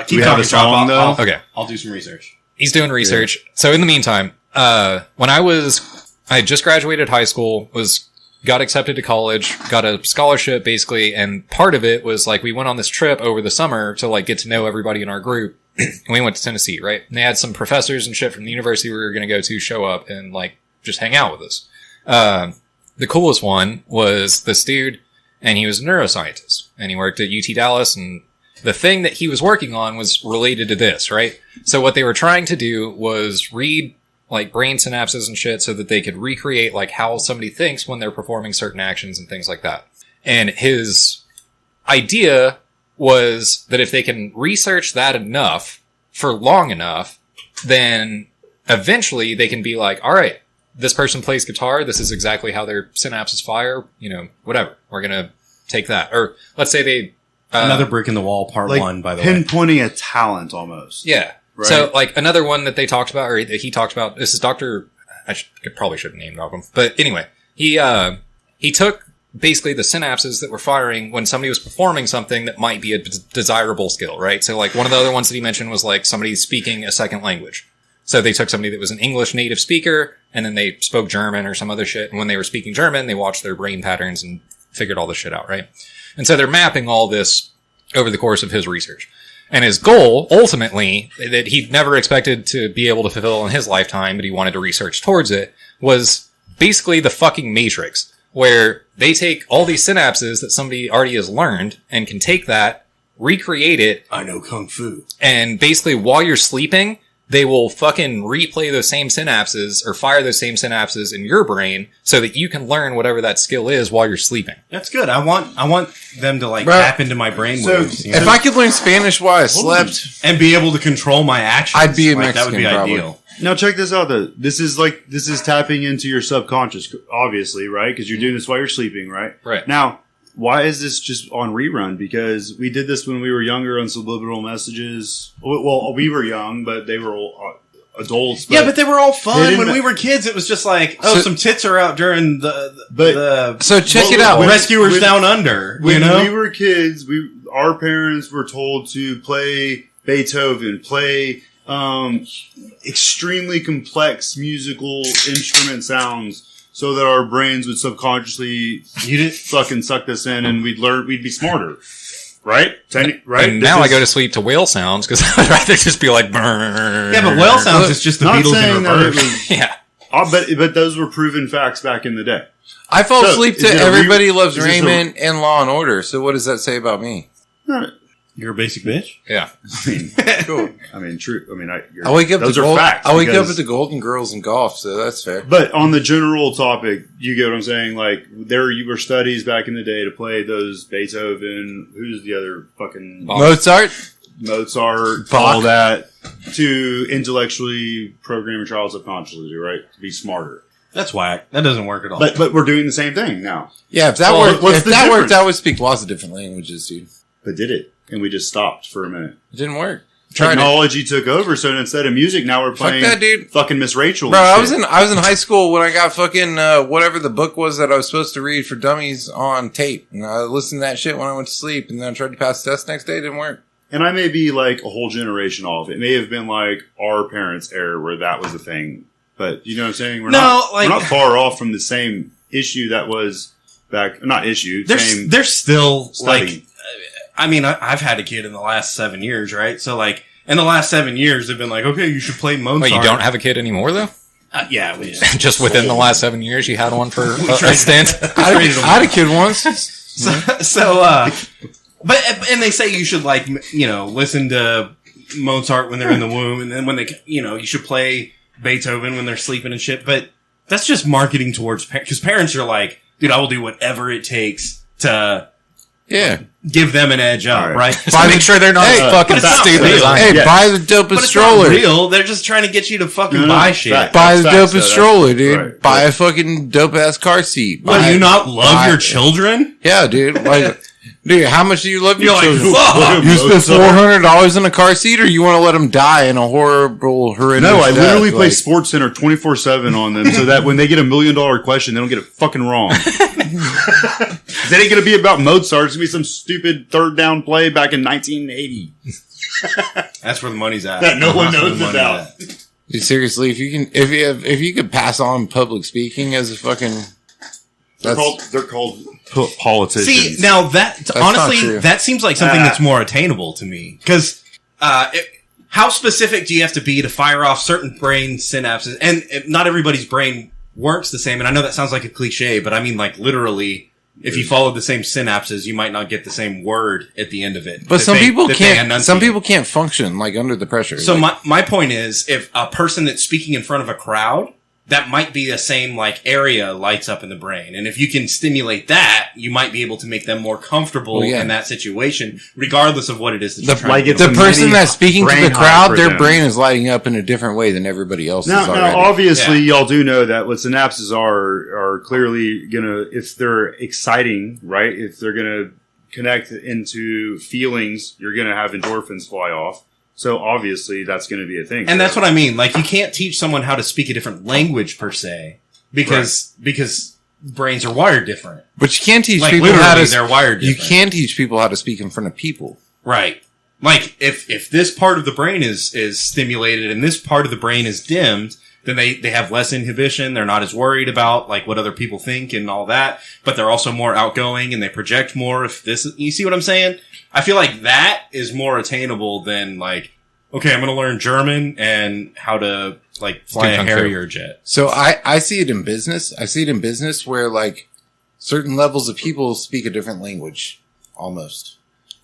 Keep we have talking, a song, Rob. though? Okay. I'll do some research. He's doing research. Yeah. So in the meantime, when I had just graduated high school, got accepted to college, got a scholarship basically, and part of it was like we went on this trip over the summer to like get to know everybody in our group. And we went to Tennessee, right? And they had some professors and shit from the university we were going to go to show up and like just hang out with us. The coolest one was this dude, and he was a neuroscientist, and he worked at UT Dallas, and the thing that he was working on was related to this, right? So what they were trying to do was read like brain synapses and shit so that they could recreate like how somebody thinks when they're performing certain actions and things like that. And his idea was that if they can research that enough for long enough, then eventually they can be like, all right, this person plays guitar. This is exactly how their synapses fire. You know, whatever. We're going to take that. Or let's say they... Another brick in the wall, part like one, by the way. pinpointing a talent almost. Yeah. Right. So, like, another one that they talked about, or that he talked about, this is Dr. I probably should have named all of them. But anyway, he took basically the synapses that were firing when somebody was performing something that might be a desirable skill, right? So, like, one of the other ones that he mentioned was, like, somebody speaking a second language. So they took somebody that was an English native speaker, and then they spoke German or some other shit. And when they were speaking German, they watched their brain patterns and figured all this shit out, right? And so they're mapping all this over the course of his research. And his goal, ultimately, that he never expected to be able to fulfill in his lifetime, but he wanted to research towards it, was basically the fucking Matrix, where they take all these synapses that somebody already has learned and can take that, recreate it, I know Kung Fu. and basically while you're sleeping, they will fucking replay those same synapses or fire those same synapses in your brain so that you can learn whatever that skill is while you're sleeping. That's good. I want them to like Bro, tap into my brain waves, you know? If I could learn Spanish while I slept, and be able to control my actions. I'd be a like, that would be Mexican, probably. ideal. Now check this out though. This is tapping into your subconscious, obviously, right? Because you're doing this while you're sleeping, right? Right. Now, why is this just on rerun? Because we did this when we were younger on subliminal messages. Well, we were young, but they were adults. Yeah, but they were all fun didn't- when we were kids. It was just like, So- some tits are out during the So check it Well, out. when- Rescuers when- Down Under. when You know, we were kids, our parents were told to play Beethoven, play extremely complex musical instrument sounds, so that our brains would subconsciously you didn't. fucking suck this in, and we'd be smarter, right? Right. And now I go to sleep to whale sounds because I'd rather just be like, brrr. Yeah, but whale sounds is just the Not Beatles saying in that it reverse. was, Yeah. but those were proven facts back in the day. I fall So, asleep is to it a Everybody Loves is this a- Raymond and Law and Order. So what does that say about me? You're a basic bitch. Yeah. I mean, cool. I mean, true. I mean, I wake up. Those to are gold, facts. I wake up because- at the Golden Girls in golf, so that's fair. But on the general topic, you get what I'm saying? Like, there were studies back in the day to play those Beethoven, who's the other fucking Mozart. Mozart, Bach. all that, to intellectually program your child subconsciously, right? To be smarter. That's whack. That doesn't work at all. But we're doing the same thing now. Yeah, if that Well, worked, what's if the that difference? worked, I would speak lots of different languages, dude. But did it? And we just stopped for a minute. It didn't work. Tried it. Technology took over, so instead of music, now we're Fuck playing that, dude. fucking Miss Rachel. Bro, and I shit. was in high school when I got fucking whatever the book was that I was supposed to read for dummies on tape, and I listened to that shit when I went to sleep, and then I tried to pass the test next day. It didn't work. And I may be like a whole generation off. It may have been like our parents' era where that was a thing. But you know what I'm saying? We're not far off from the same issue that was back. Not issue. Same. They're still study. like. I mean, I've had a kid in the last 7 years, right? So like, in the last 7 years, they've been like, okay, you should play Mozart. Wait, you don't have a kid anymore though? Yeah, we just, Just within the last 7 years, you had one for a stint. I had a kid once. but and they say you should like listen to Mozart when they're in the womb, and then when they you should play Beethoven when they're sleeping and shit. But that's just marketing towards because parents are like, dude, I will do whatever it takes to Yeah. give them an edge up, All right? right. Just to make sure they're not Hey, fucking but it's not stupid real. as I Hey, am. Yeah. buy the dopest But it's stroller. not real. They're just trying to get you to fucking No, buy no, shit. fact. Buy the That's facts, dopest though. stroller, dude. Right, Buy right. a fucking dope ass car seat. What, Buy- do you not love buy- your children? Yeah, dude. Like, dude, how much do you love your You're like, children? fuck. You spend $400 in a car seat, or you want to let them die in a horrible, horrendous No, I literally death? play Like, Sports Center 24/7 on them, so that when they get $1 million question, they don't get it fucking wrong. It ain't gonna be about Mozart. It's gonna be some stupid third down play back in 1980 That's where the money's at. that no one That's where knows the money's about. at. dude, seriously, if you could pass on public speaking as a fucking, They're called politicians. See, now that not honestly, true. that seems like something that's more attainable to me. Because how specific do you have to be to fire off certain brain synapses? And not everybody's brain works the same. And I know that sounds like a cliche, but I mean, like, literally, if you followed the same synapses, you might not get the same word at the end of it. but that some they- people that they can't. enunciate. Some people can't function like under the pressure. So Like, my point is, if a person that's speaking in front of a crowd, that might be the same like area lights up in the brain, and if you can stimulate that, you might be able to make them more comfortable Well, yeah. in that situation, regardless of what it is that you're trying like to it's get the a them. person mini that's speaking to brain the high crowd, for their them. brain is lighting up in a different way than everybody else's Now, already. obviously, Yeah. y'all do know that what synapses are clearly gonna, if they're exciting, right? If they're gonna connect into feelings, you're gonna have endorphins fly off. So obviously, that's gonna be a thing. And that's what I mean. Like, you can't teach someone how to speak a different language per se, because brains are wired different. But you can't teach Like, people literally, how to. they're wired You different. can teach people how to speak in front of people. Right. Like, if this part of the brain is stimulated and this part of the brain is dimmed, then they have less inhibition. They're not as worried about, like, what other people think and all that. But they're also more outgoing and they project more. You see what I'm saying? I feel like that is more attainable than, like, okay, I'm going to learn German and how to, like, fly a Kung Fu. Harrier jet. So I see it in business. I see it in business where like certain levels of people speak a different language almost.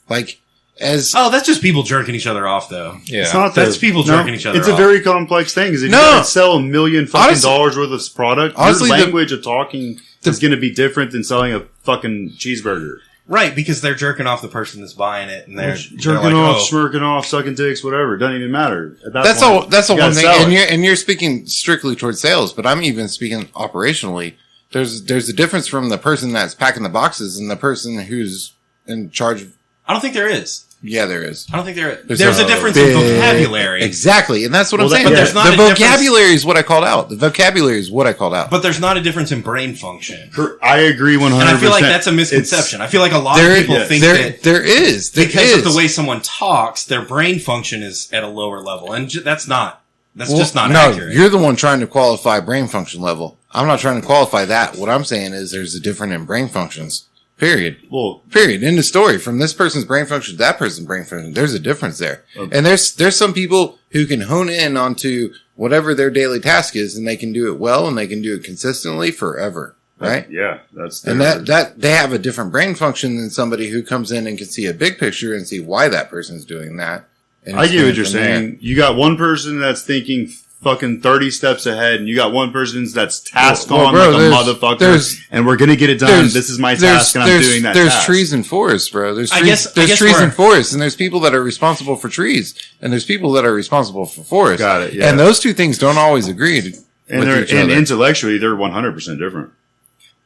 Like as Oh, that's just people jerking each other off, though. Yeah. It's not That's that- people jerking each other It's a off. very complex thing. Because if No. you gotta sell $1 million Honestly- dollars worth of product, honestly, your the- language of talking is going to be different than selling a fucking cheeseburger. Right, because they're jerking off the person that's buying it. And they're Jerking like, off, oh. smirking off, sucking dicks, whatever. It doesn't even matter. At that that's point, all. That's the you one gotta thing. sell And it. you're speaking strictly towards sales, but I'm even speaking operationally. There's a difference from the person that's packing the boxes and the person who's in charge of. I don't think there is. Yeah, there is. I don't think there's a difference in vocabulary. Exactly, and that's what I'm saying. but there's not the a difference- vocabulary is what I called out. The vocabulary is what I called out. But there's not a difference in brain function. I agree 100%. And I feel like that's a misconception. I feel like a lot of people think that there is because of the way someone talks, their brain function is at a lower level, and that's just not accurate. You're the one trying to qualify brain function level. I'm not trying to qualify that. What I'm saying is there's a difference in brain functions. Period. Well, period. End of story. From this person's brain function to that person's brain function, there's a difference there. Okay. And there's some people who can hone in onto whatever their daily task is, and they can do it well, and they can do it consistently forever. Right? Yeah, that's and that they have a different brain function than somebody who comes in and can see a big picture and see why that person's doing that. And I get what you're saying. You got one person that's thinking fucking 30 steps ahead, and you got one person that's tasked on like a motherfucker, and we're gonna get it done. This is my task, and I'm doing that. There's task. Trees and forests, bro. There's trees and forests, and there's people that are responsible for trees, and there's people that are responsible for forests. Got it. Yeah. And those two things don't always agree. And intellectually, they're 100% different.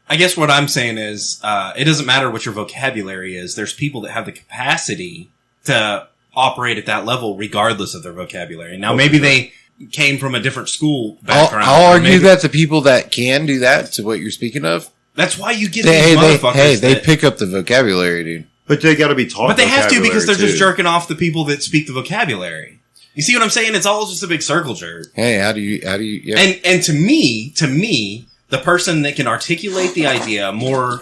I guess what I'm saying is, it doesn't matter what your vocabulary is. There's people that have the capacity to operate at that level regardless of their vocabulary. Now, maybe they came from a different school background. I'll argue that the people that can do that, to what you're speaking of, that's why you get these motherfuckers. They pick up the vocabulary, dude. But they got to be taught. But they have to, because they're just jerking off the people that speak the vocabulary. You see what I'm saying? It's all just a big circle jerk. Hey, how do you? Yeah. And to me, the person that can articulate the idea more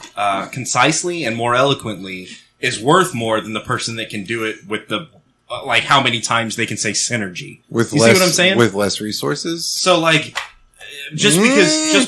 concisely and more eloquently is worth more than the person that can do it with the like how many times they can say synergy. You see what I'm saying? With less resources. So like, just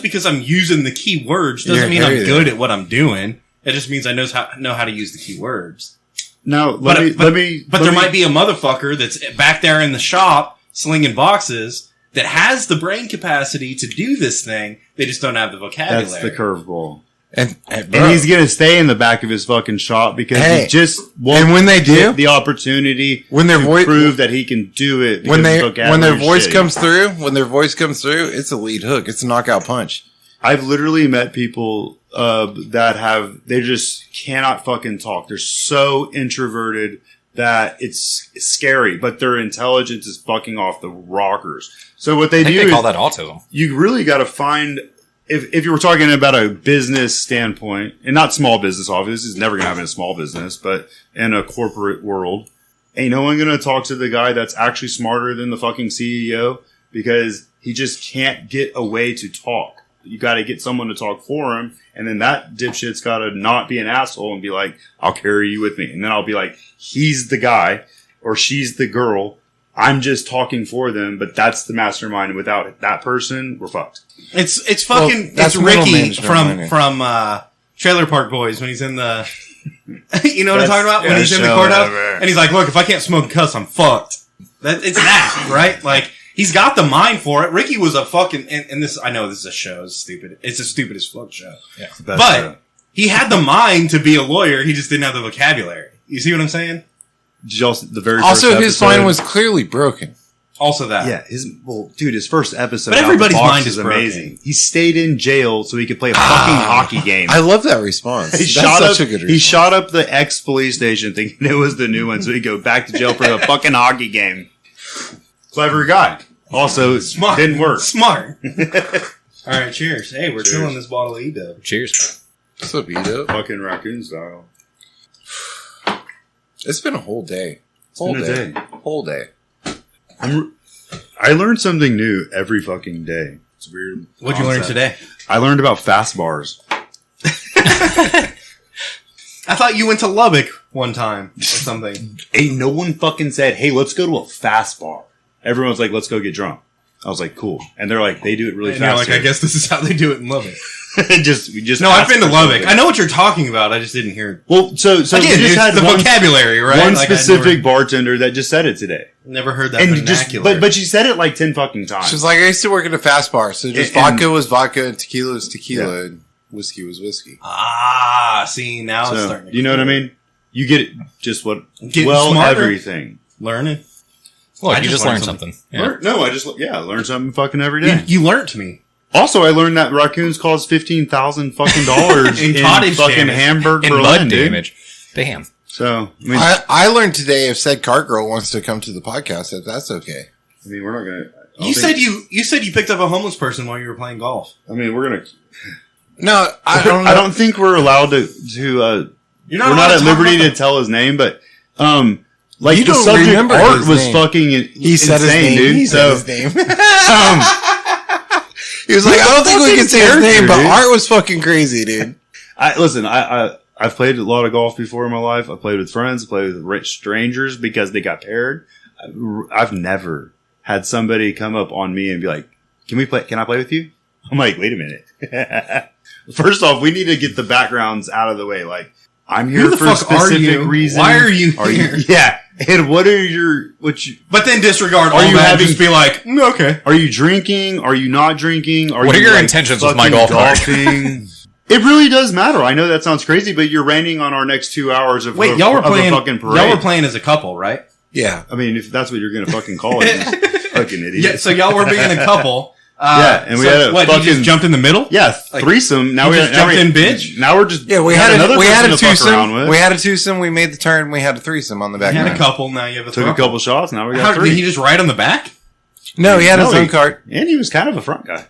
because I'm using the key words doesn't mean I'm good at what I'm doing. It just means I know how to use the key words. Now, But there might be a motherfucker that's back there in the shop slinging boxes that has the brain capacity to do this thing. They just don't have the vocabulary. That's the curveball. And he's going to stay in the back of his fucking shop because he just won't and when they do get the opportunity when their voice prove that he can do it. When their voice comes through, it's a lead hook. It's a knockout punch. I've literally met people they just cannot fucking talk. They're so introverted that it's scary, but their intelligence is fucking off the rockers. So what they call that autism. You really got to find. If you were talking about a business standpoint, and not small business, obviously, it's never going to happen in a small business, but in a corporate world, ain't no one going to talk to the guy that's actually smarter than the fucking CEO because he just can't get a way to talk. You got to get someone to talk for him, and then that dipshit's got to not be an asshole and be like, I'll carry you with me. And then I'll be like, he's the guy, or she's the girl. I'm just talking for them, but that's the mastermind. And without that person, we're fucked. It's Ricky from Trailer Park Boys when he's in the, you know what I'm talking about? When he's in the courthouse and he's like, look, if I can't smoke and cuss, I'm fucked. It's that, right? Like, he's got the mind for it. Ricky was a fucking, and this, I know this is a show, it's stupid. It's the stupidest fuck show. Yeah. But he had the mind to be a lawyer, he just didn't have the vocabulary. You see what I'm saying? His mind was clearly broken. Also that. Yeah, his first episode. But everybody's mind is amazing. broken. He stayed in jail so he could play a fucking hockey game. I love that response. He shot up the ex-police station thinking it was the new one so he'd go back to jail for a fucking hockey game. Clever guy. Also, smart. Didn't work. Smart. All right, cheers. Hey, we're chilling this bottle of Edo. Cheers. What's up, Edo? Fucking raccoon style. It's been a whole day. Whole day. I learned something new every fucking day. It's weird. What'd you learn today? I learned about fast bars. I thought you went to Lubbock one time or something. Ain't no one fucking said, hey, let's go to a fast bar. Everyone's like, let's go get drunk. I was like, cool. And they're like, they do it really fast. I guess this is how they do it in Lubbock. I've been to Lubbock. I know what you're talking about. I just didn't hear it. Well, so again, we just had the vocabulary, right? One specific bartender that just said it today. Never heard that vernacular. But she said it like 10 fucking times. She's like, I used to work at a fast bar, so just vodka was vodka and tequila was tequila and whiskey was whiskey. See, now it's starting to you know what I mean? You get it, just what, smarter. Everything. Learning. Look, you just learned something. Yeah. I learned something fucking every day. You learned to me. Also, I learned that raccoons cost $15,000 fucking in cottage fucking damage. Hamburg, in Berlin, mud dude. damage. Damn. So, I mean, I learned today if said cart girl wants to come to the podcast, if that's okay. we're not going to. You said you picked up a homeless person while you were playing golf. I mean, we're going to. No, I don't know. I don't think we're allowed to You're we're not at liberty to tell his name, but, like, You the don't subject remember art his was name. fucking He said his insane, name. dude. He So, said his name. He was like, I don't think we can say his name, but dude. Art was fucking crazy, dude. I've played a lot of golf before in my life. I played with friends, I played with rich strangers because they got paired. I've never had somebody come up on me and be like, can I play with you? I'm like, wait a minute. First off, we need to get the backgrounds out of the way. Like, I'm here Who the for a fuck are specific you? reason. Why are you here? Yeah. And what you, But then disregard all Are you that and having- just be like, okay. are you drinking? Are you not drinking? What are you, your like, intentions with my fucking golf cart? golfing? It really does matter. I know that sounds crazy, but you're raining on our next 2 hours of Wait, of y'all were a fucking parade. Y'all were playing as a couple, right? Yeah. I mean, if that's what you're going to fucking call it, you fucking idiot. Yeah. So y'all were being a couple. And we had a what? fucking You just jumped in the middle? yeah, threesome. Now you we just jumped in, bitch? Now we're just Yeah, we had had another a person to fuck around twosome. with. We had a twosome. We made the turn. We had a threesome on the back. You had a nine. couple. Now you have a took a throuple. couple shots. Now we How got did he three. just ride on the back? No, he had his No, own cart. And he was kind of a front guy.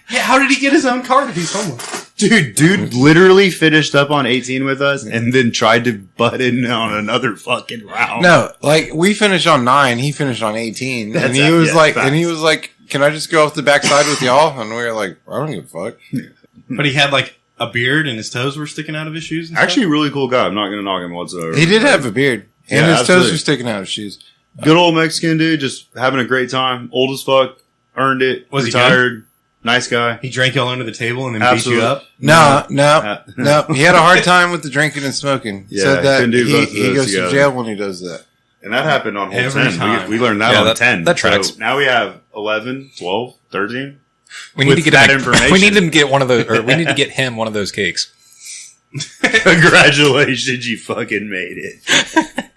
Yeah. How did he get his own cart if he's homeless? Dude literally finished up on 18 with us and then tried to butt in on another fucking round. No, like we finished on 9. He finished on 18, That's and he it, was yeah, like, facts. "Can I just go off the backside with y'all?" And we were like, "I don't give a fuck." But he had like a beard and his toes were sticking out of his shoes. And Actually, really cool guy. I'm not going to knock him whatsoever. He did have a beard, and Yeah, his absolutely. toes were sticking out of his shoes. Good old Mexican dude, just having a great time. Old as fuck. Earned it. Was he retired. Nice guy. he drank y'all under the table and then Absolutely. beat you up. No. He had a hard time with the drinking and smoking. Yeah, Said that couldn't do both of he those goes together. to jail when he does that. And that happened on hole Every 10. time. We learned that Yeah, on that- 10. that tracks. So now we have 11, 12, 13. We need With to get that him. information. We need him to get one of those. Or we need to get him one of those cakes. Congratulations, you fucking made it.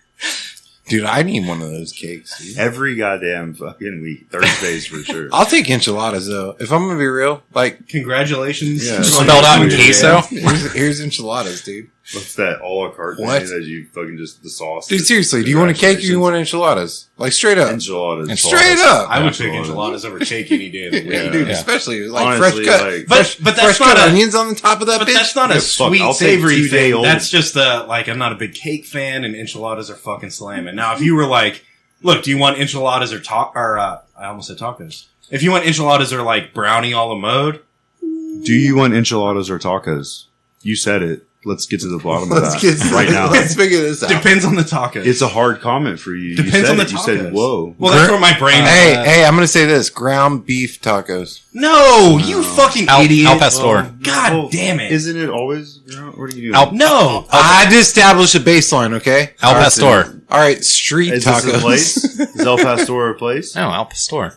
Dude, I need one of those cakes. Dude. Every goddamn fucking week. Thursdays for sure. I'll take enchiladas though. If I'm gonna be real, like Congratulations. Yeah. Spelled out in queso. here's enchiladas, dude. What's that a la carte What? thing that you fucking just the sauce? Dude, seriously, do you want a cake or you want enchiladas? Like straight up, enchiladas? straight up. I would pick Enchiladas. enchiladas over cake any day of the week. Yeah. Dude, Yeah. especially like Honestly, fresh cut, like- But that's fresh not cut a onions on the top of that But bitch. that's not a Yeah, fuck, sweet I'll take savory 2 day thing. old. That's just like I'm not a big cake fan, and enchiladas are fucking slamming. Now, if you were like, look, do you want enchiladas or I almost said tacos. If you want enchiladas or like brownie a la mode, Do you want enchiladas or tacos? You said it. Let's get to the bottom of Let's that get right now. Let's figure this out. depends on the tacos. It's a hard comment for you. Depends you said on the it. You said, tacos. whoa. well, that's where my brain. Hey, I'm gonna say this: ground beef tacos. No, you fucking idiot! Al pastor. God damn it! Isn't it always? What are you doing? No, I just established a baseline, okay? Al pastor. All right, street Is tacos. this a place? Is El Pastor a place? No, Al pastor.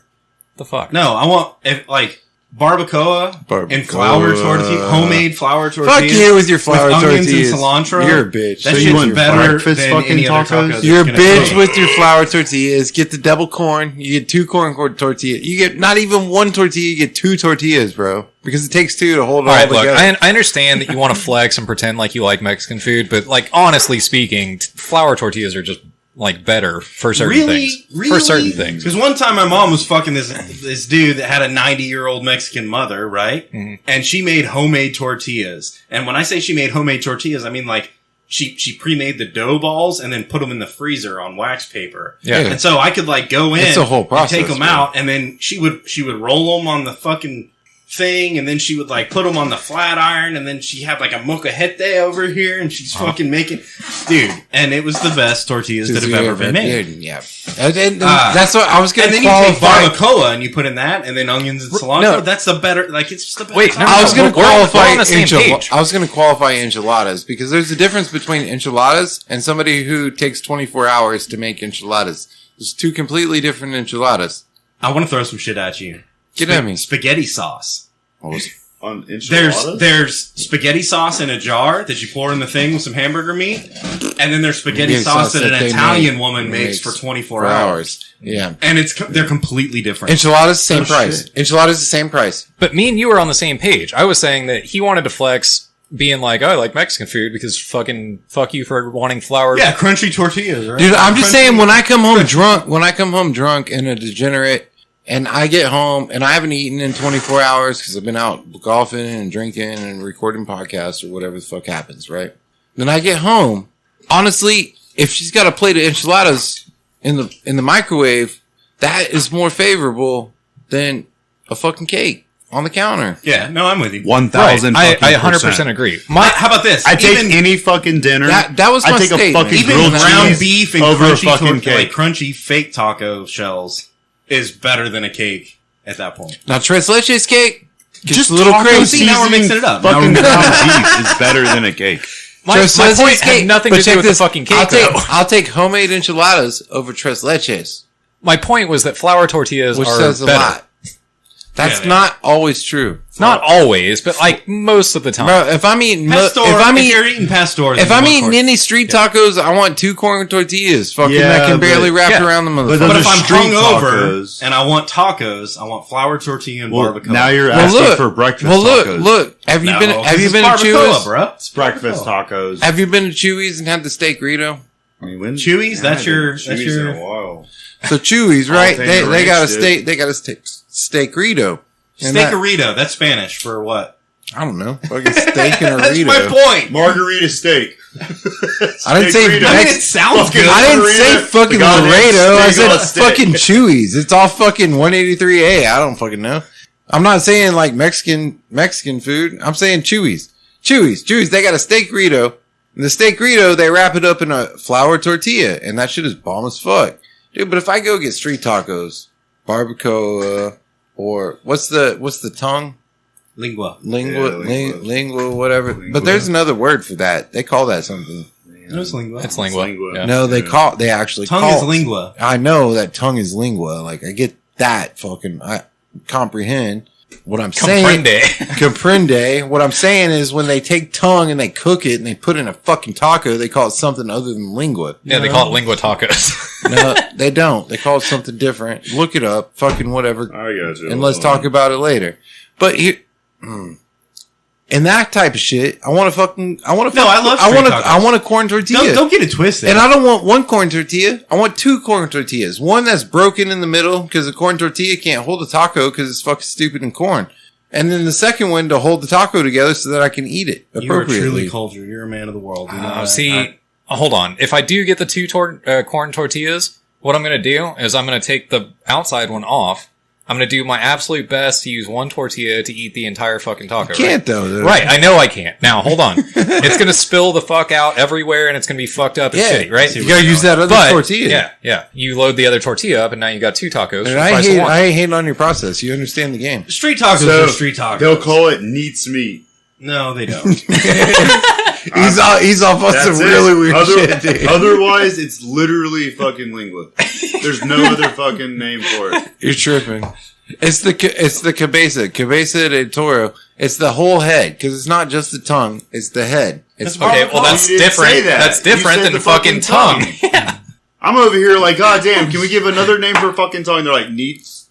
The fuck? no. I want like barbacoa, Barbacoa. and flour tortilla, homemade flour tortillas. Fuck you with your flour with onions tortillas. and cilantro. You're a bitch. That So you shit's want better breakfast than fucking any other tacos? tacos. You're a you can bitch have. with your flour tortillas. Get the double corn. You get 2 corn tortilla. You get not even 1 tortilla. You get 2 tortillas, bro. Because it takes 2 to hold it All all right, look, together. I understand that you want to flex and pretend like you like Mexican food, but like honestly speaking, flour tortillas are just like better for certain things. For certain things. Because one time my mom was fucking this dude that had a 90-year-old Mexican mother, right? Mhm. And she made homemade tortillas. And when I say she made homemade tortillas, I mean like she pre-made the dough balls and then put them in the freezer on wax paper. Yeah. And so I could like go in It's a whole process, and take them man. out, and then she would roll them on the fucking thing, and then she would like put them on the flat iron, and then she had like a molcajete over here, and she's fucking making, dude, and it was the best tortillas that have ever been made. Yeah. And that's what I was going And to then you take qualify. barbacoa and you put in that, and then onions and cilantro. No. That's the better. Like it's just the best. Wait, no, I was going to We're on qualify the same page. I was going to qualify enchiladas because there's a difference between enchiladas and somebody who takes 24 hours to make enchiladas. There's 2 completely different enchiladas. I want to throw some shit at you. Get at me. Spaghetti sauce. On enchiladas? There's spaghetti sauce in a jar that you pour in the thing with some hamburger meat, and then there's spaghetti Spaghetti sauce that an they Italian make- woman makes for 24 for hours. Yeah. And they're completely different. Enchiladas, same Oh, price. shit. Enchiladas, the same price. But me and you were on the same page. I was saying that he wanted to flex being like, oh, I like Mexican food because fucking fuck you for wanting flour. Yeah, crunchy tortillas, right? Dude, I'm just Crunchy- saying when I come home drunk and a degenerate and I get home and I haven't eaten in 24 hours because I've been out golfing and drinking and recording podcasts or whatever the fuck happens, right? Then I get home. Honestly, if she's got a plate of enchiladas in the microwave, that is more favorable than a fucking cake on the counter. Yeah, no, I'm with you. 1,000. I 100% agree. How about this? I take any fucking dinner. That was my I take statement. a fucking even grilled ground cheese beef and over a crunchy, fucking cake. like crunchy fake taco shells is better than a cake at that point. Now, tres leches cake, Just a little taco crazy. See, now we're mixing it up. Fucking Now we're ground beef is better than a cake. My Tres point leches had nothing but to do check with the fucking cake, though. I'll take homemade enchiladas over tres leches, My point was that flour tortillas which are says a better. lot. That's Yeah. not always true. Not always, but like most of the time. Bro, if I'm eating, Pastor, if you're eating pastor, if I'm eating any street tacos, I want 2 corn tortillas. Fucking that can barely wrap around the motherfucker. those but are if I'm street hungover tacos. and I want tacos, I want flour tortilla and Well, barbacoa. now you're Well, asking look. for breakfast Well, tacos. look. Have you No, been? 'cause Have you it's been to barbacoa, Chuy's? bro? It's breakfast tacos. Have you been to Chuy's and had the steak Rito? I mean, when Chuy's? That's your- Chuy's that's your- in a while. So Chuy's, right? thing They got a ranch, dude. steak. They got a steak Rito. And Steakerito, that's Spanish for what? I don't know. Fucking steak and a That's Rito. my point. Margarita steak. I didn't say Steak Rito. I mean, Mex- it sounds good. I didn't say Margarita, fucking the goddamn Laredo. I steak on said a steak. fucking Chuy's. It's all fucking 183A. I don't fucking know. I'm not saying like Mexican food. I'm saying Chuy's. Chuy's. They got a steak Rito. And the steak Rito, they wrap it up in a flour tortilla, and that shit is bomb as fuck, dude. But if I go get street tacos, barbacoa, or what's the tongue? Lingua. Lingua, whatever. Lingua. But there's another word for that. They call that something. No, it's lingua. It's lingua. Lingua. Yeah. No, they actually Tongue call is lingua. I know that tongue is lingua. Like I get that fucking. I comprehend what I'm saying. Comprende. Comprende. What I'm saying is when they take tongue and they cook it and they put it in a fucking taco, they call it something other than lingua. Yeah, they call it lingua tacos. No, they don't. They call it something different. Look it up. Fucking whatever. I got you. And let's talk about it later. But here, and that type of shit, I want to. No, I love street tacos. I want a corn tortilla. Don't get it twisted. And I don't want 1 corn tortilla. I want 2 corn tortillas. One that's broken in the middle because the corn tortilla can't hold a taco because it's fucking stupid and corn. And then the second one to hold the taco together so that I can eat it you are appropriately. truly cultured. You're a man of the world. You know that. See, hold on. If I do get the 2 corn tortillas, what I'm going to do is I'm going to take the outside one off. I'm going to do my absolute best to use 1 tortilla to eat the entire fucking taco. Can't though. Dude. Right, I know I can't. Now, hold on. It's going to spill the fuck out everywhere and it's going to be fucked up and Yeah. shitty, right? You gotta use that other But, tortilla. Yeah. You load the other tortilla up and now you got 2 tacos for And the I price of hate, 1. I ain't hating on your process. You understand the game. Street tacos So, are street tacos. They'll call it neats meat. No, they don't. He's off on some That's it. really weird shit, dude. Otherwise, it's literally fucking lingua. There's no other fucking name for it. You're tripping. It's the cabeza de toro. It's the whole head because it's not just the tongue; it's the head. It's That's Okay, well that's You didn't different. say that. That's You different said than the fucking tongue. I'm over here like, God damn, can we give another name for fucking tongue? They're like, neats.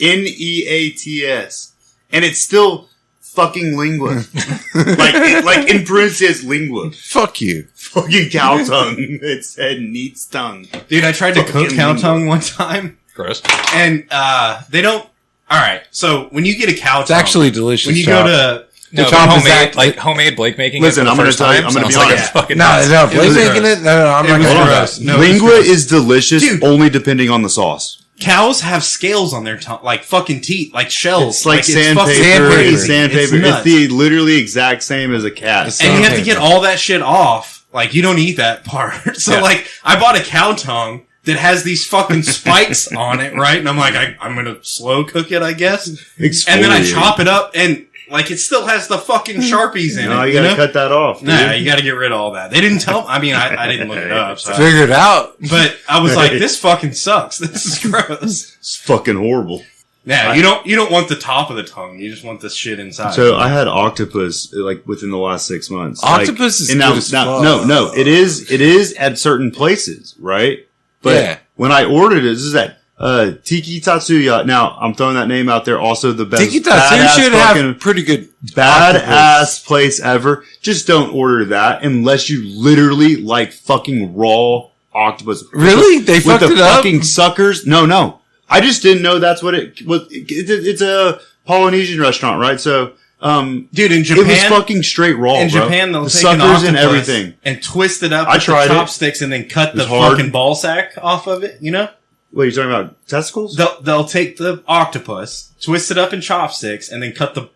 Neats. And it's still fucking lingua. like in parentheses, lingua. fuck you. Fucking cow tongue. It said neats tongue. Dude, I tried to cook Fucking cow lingua. tongue one time, Gross. and they don't. All right, so when you get a cow It's tongue, actually delicious. when you Chop. go to No, chop but is homemade, act- like homemade Blake making. Listen, it for I'm the gonna first tell you- time I'm gonna sounds be like honest. it's fucking no, nuts. no, Blake was making gross. it. No, I'm not It was gonna do gross. that. No, it's lingua gross. is delicious Dude. only depending on the sauce. cows have scales on their tongue, like fucking teeth, like shells. It's like fucking- sandpaper. It's Sandpaper. nuts. It's the literally exact same as a cat. It's and you have to sandpaper. get all that shit off. Like, you don't eat that part. So, Yeah. like, I bought a cow tongue that has these fucking spikes on it, right? And I'm like, I'm gonna slow cook it, I guess. And then I Exfoliate. chop it up, and, like, it still has the fucking Sharpies in No, it. you gotta know? cut that off. Dude. Nah, you gotta get rid of all that. They didn't tell I mean, I didn't look it up, so. Figure it out. But I was like, this fucking sucks. This is gross. It's fucking horrible. Yeah, you don't want the top of the tongue. You just want the shit inside. So I had octopus like within the last 6 months. Octopus is and now, good as fuck. no. It is at certain places, right? But Yeah. when I ordered it, this is at Tiki Tatsuya. Now, I'm throwing that name out there. Also, the best. Tiki Tatsuya should have pretty good badass place ever. Just don't order that unless you literally like fucking raw octopus. Really? They fucked with the it up? fucking suckers. No. I just didn't know that's what it was. It's a Polynesian restaurant, right? So, dude, in Japan, it was fucking straight raw. In bro. Japan, they'll the take an suckers octopus and everything and twist it up I with tried the it. chopsticks and then cut the It's hard. fucking ball sack off of it. You know, What are you talking about? Testicles? they'll take the octopus, twist it up in chopsticks, and then cut the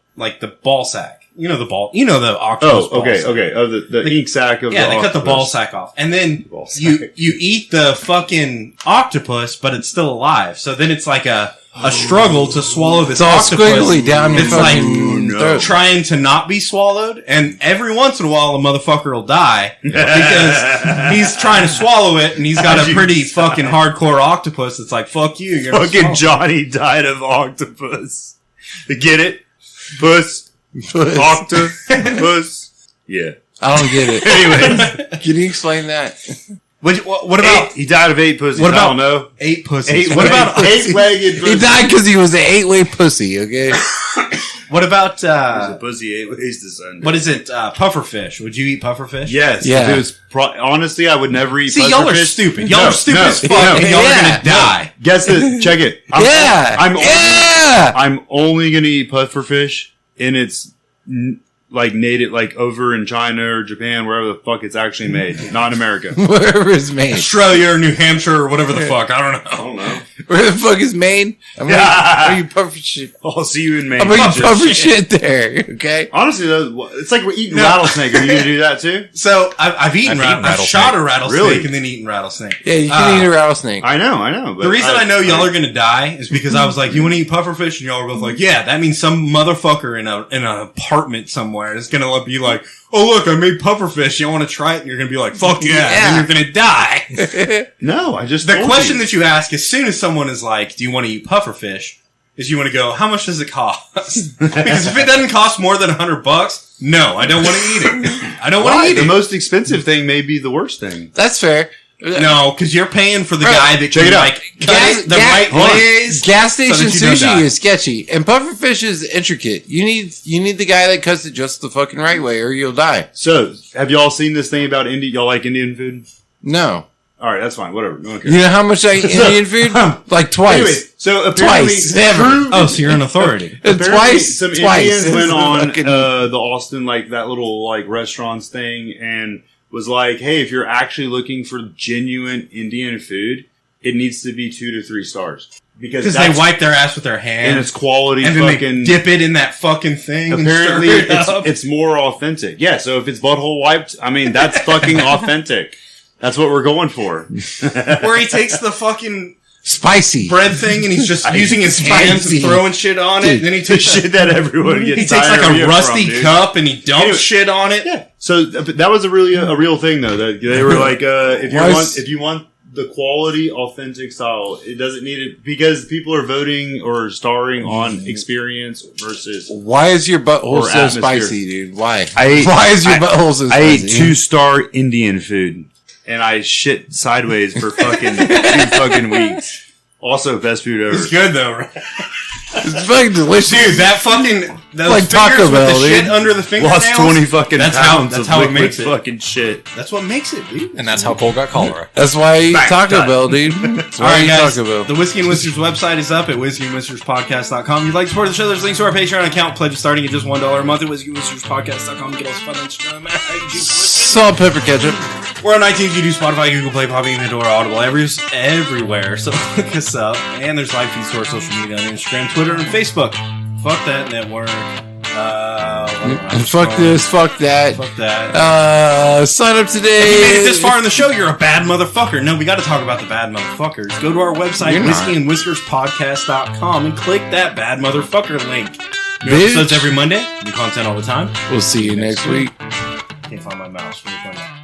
ball sack. You know the octopus. Oh, okay, ball sack. okay. Of the ink sack of the Yeah, they cut the octopus. ball sack off, and then Ball sack. you eat the fucking octopus, but it's still alive. So then it's like a struggle to swallow this It's all octopus. squiggly down your It's like fucking throat. trying to not be swallowed, and every once in a while, a motherfucker will die because he's trying to swallow it, and he's got a pretty fucking hardcore octopus. That's like, fuck you, you're gonna Fucking swallow. Johnny died of octopus. Get it? Puss. Octopus. Yeah. I don't get it. Anyways. Can you explain that? What about He died of 8 pussies. What about- I don't know. 8 pussies? 8 What about eight-legged He pussy? died because he was an 8-way pussy, okay? what about There's a pussy 8 ways to Sunday. what is it? Pufferfish? Would you eat pufferfish? Yes. Yeah. It was honestly, I would never eat See, y'all are pufferfish. stupid. Y'all No, are stupid no, as fuck, no. and y'all Yeah. are gonna die. Guess this. Check it. I'm only gonna eat pufferfish in its like native, like over in China or Japan, wherever the fuck it's actually made, not in America. Wherever it's made. Australia or New Hampshire or whatever the fuck. I don't know. I don't know. Where the fuck is Maine? I'm gonna eat puffer shit. I'll see you in Maine. I'm gonna eat puffer shit there, okay? Honestly, though, it's like we're eating rattlesnake. Are you gonna do that too? So I've eaten I've rattlesnake. shot a rattlesnake Really? and then eaten rattlesnake. Yeah, you can eat a rattlesnake. I know. But The reason I know y'all are gonna die is because I was like, "You want to eat pufferfish?" And y'all were both like, "Yeah." That means some motherfucker in an apartment somewhere is gonna be like, "Oh look, I made pufferfish. You want to try it?" And you're gonna be like, "Fuck yeah!" Yeah. And then you're gonna die. No, I just The told question you. that you ask as soon as someone is like, "Do you want to eat pufferfish?" is you want to go, "How much does it cost?" Because if it doesn't cost more than $100, no, I don't want to eat it. I don't want Why? to eat The it. most expensive thing may be the worst thing. That's fair. No, because you're paying for the Bro, guy that check can it out. like cut it the right hold on. ways. Gas station so that you don't sushi die. is sketchy, and pufferfish is intricate. You need the guy that cuts it just the fucking right way, or you'll die. So, have y'all seen this thing about Indian? Y'all like Indian food? No. All right, that's fine. Whatever. No one cares. You know how much I eat Indian food? Like twice. Anyway, so apparently, Twice. Never. Oh, so you're an authority. apparently Twice. some Twice. Indians went on Fucking- the Austin, like that little like restaurants thing, and was like, "Hey, if you're actually looking for genuine Indian food, it needs to be 2 to 3 stars Because they that's- wipe their ass with their hand, and it's quality. and then fucking they dip it in that fucking thing. apparently, and stir it up. it's more authentic. Yeah. So if it's butthole wiped, I mean, that's fucking authentic. That's what we're going for. where he takes the fucking Spicy. bread thing and he's just using his hands and Spicy. throwing shit on it. Dude, And then he The takes shit that everyone gets he takes like diarrhea a rusty from, dude. cup and he dumps Anyway. shit on it. Yeah. So that was a real thing though. That they were like, if you want the quality, authentic style, it doesn't need it because people are voting or starring on experience versus. Why is your butthole Or so atmosphere. spicy, dude? Why? I ate- Why is your butthole so spicy? I ate 2-star Indian food and I shit sideways for fucking 2 fucking weeks. Also, best food ever. It's good though, right? It's fucking delicious. Dude, that fucking those Like Taco fingers with Bell, the shit dude. under the fingernails. Lost 20 fucking That's how- pounds that's of how it liquid makes it. fucking shit. That's what makes it, dude. And that's how Cole got cholera. That's why I eat Back Taco time. Bell, dude. That's All why I right, eat guys. Taco Bell. The Whiskey and Whiskers website is up at whiskeyandwhiskerspodcast.com. If you'd like to support the show, there's links to our Patreon account. Pledges starting at just $1 a month at whiskeyandwhiskerspodcast.com. Get all fun and Salt, pepper, ketchup. We're on iTunes, YouTube, Spotify, Google Play, Podbean, Pandora, Audible, everywhere. So look us up. And there's live feeds to our social media on Instagram, Twitter, and Facebook. Fuck that network. And fuck this, fuck that. Fuck that. Sign up today. If you made it this far in the show, you're a bad motherfucker. No, we got to talk about the bad motherfuckers. Go to our website, You're not. whiskeyandwhiskerspodcast.com, and click that bad motherfucker link. New Bitch. episodes every Monday. New content all the time. We'll see you next week. Can't find my mouse. Where's my mouse?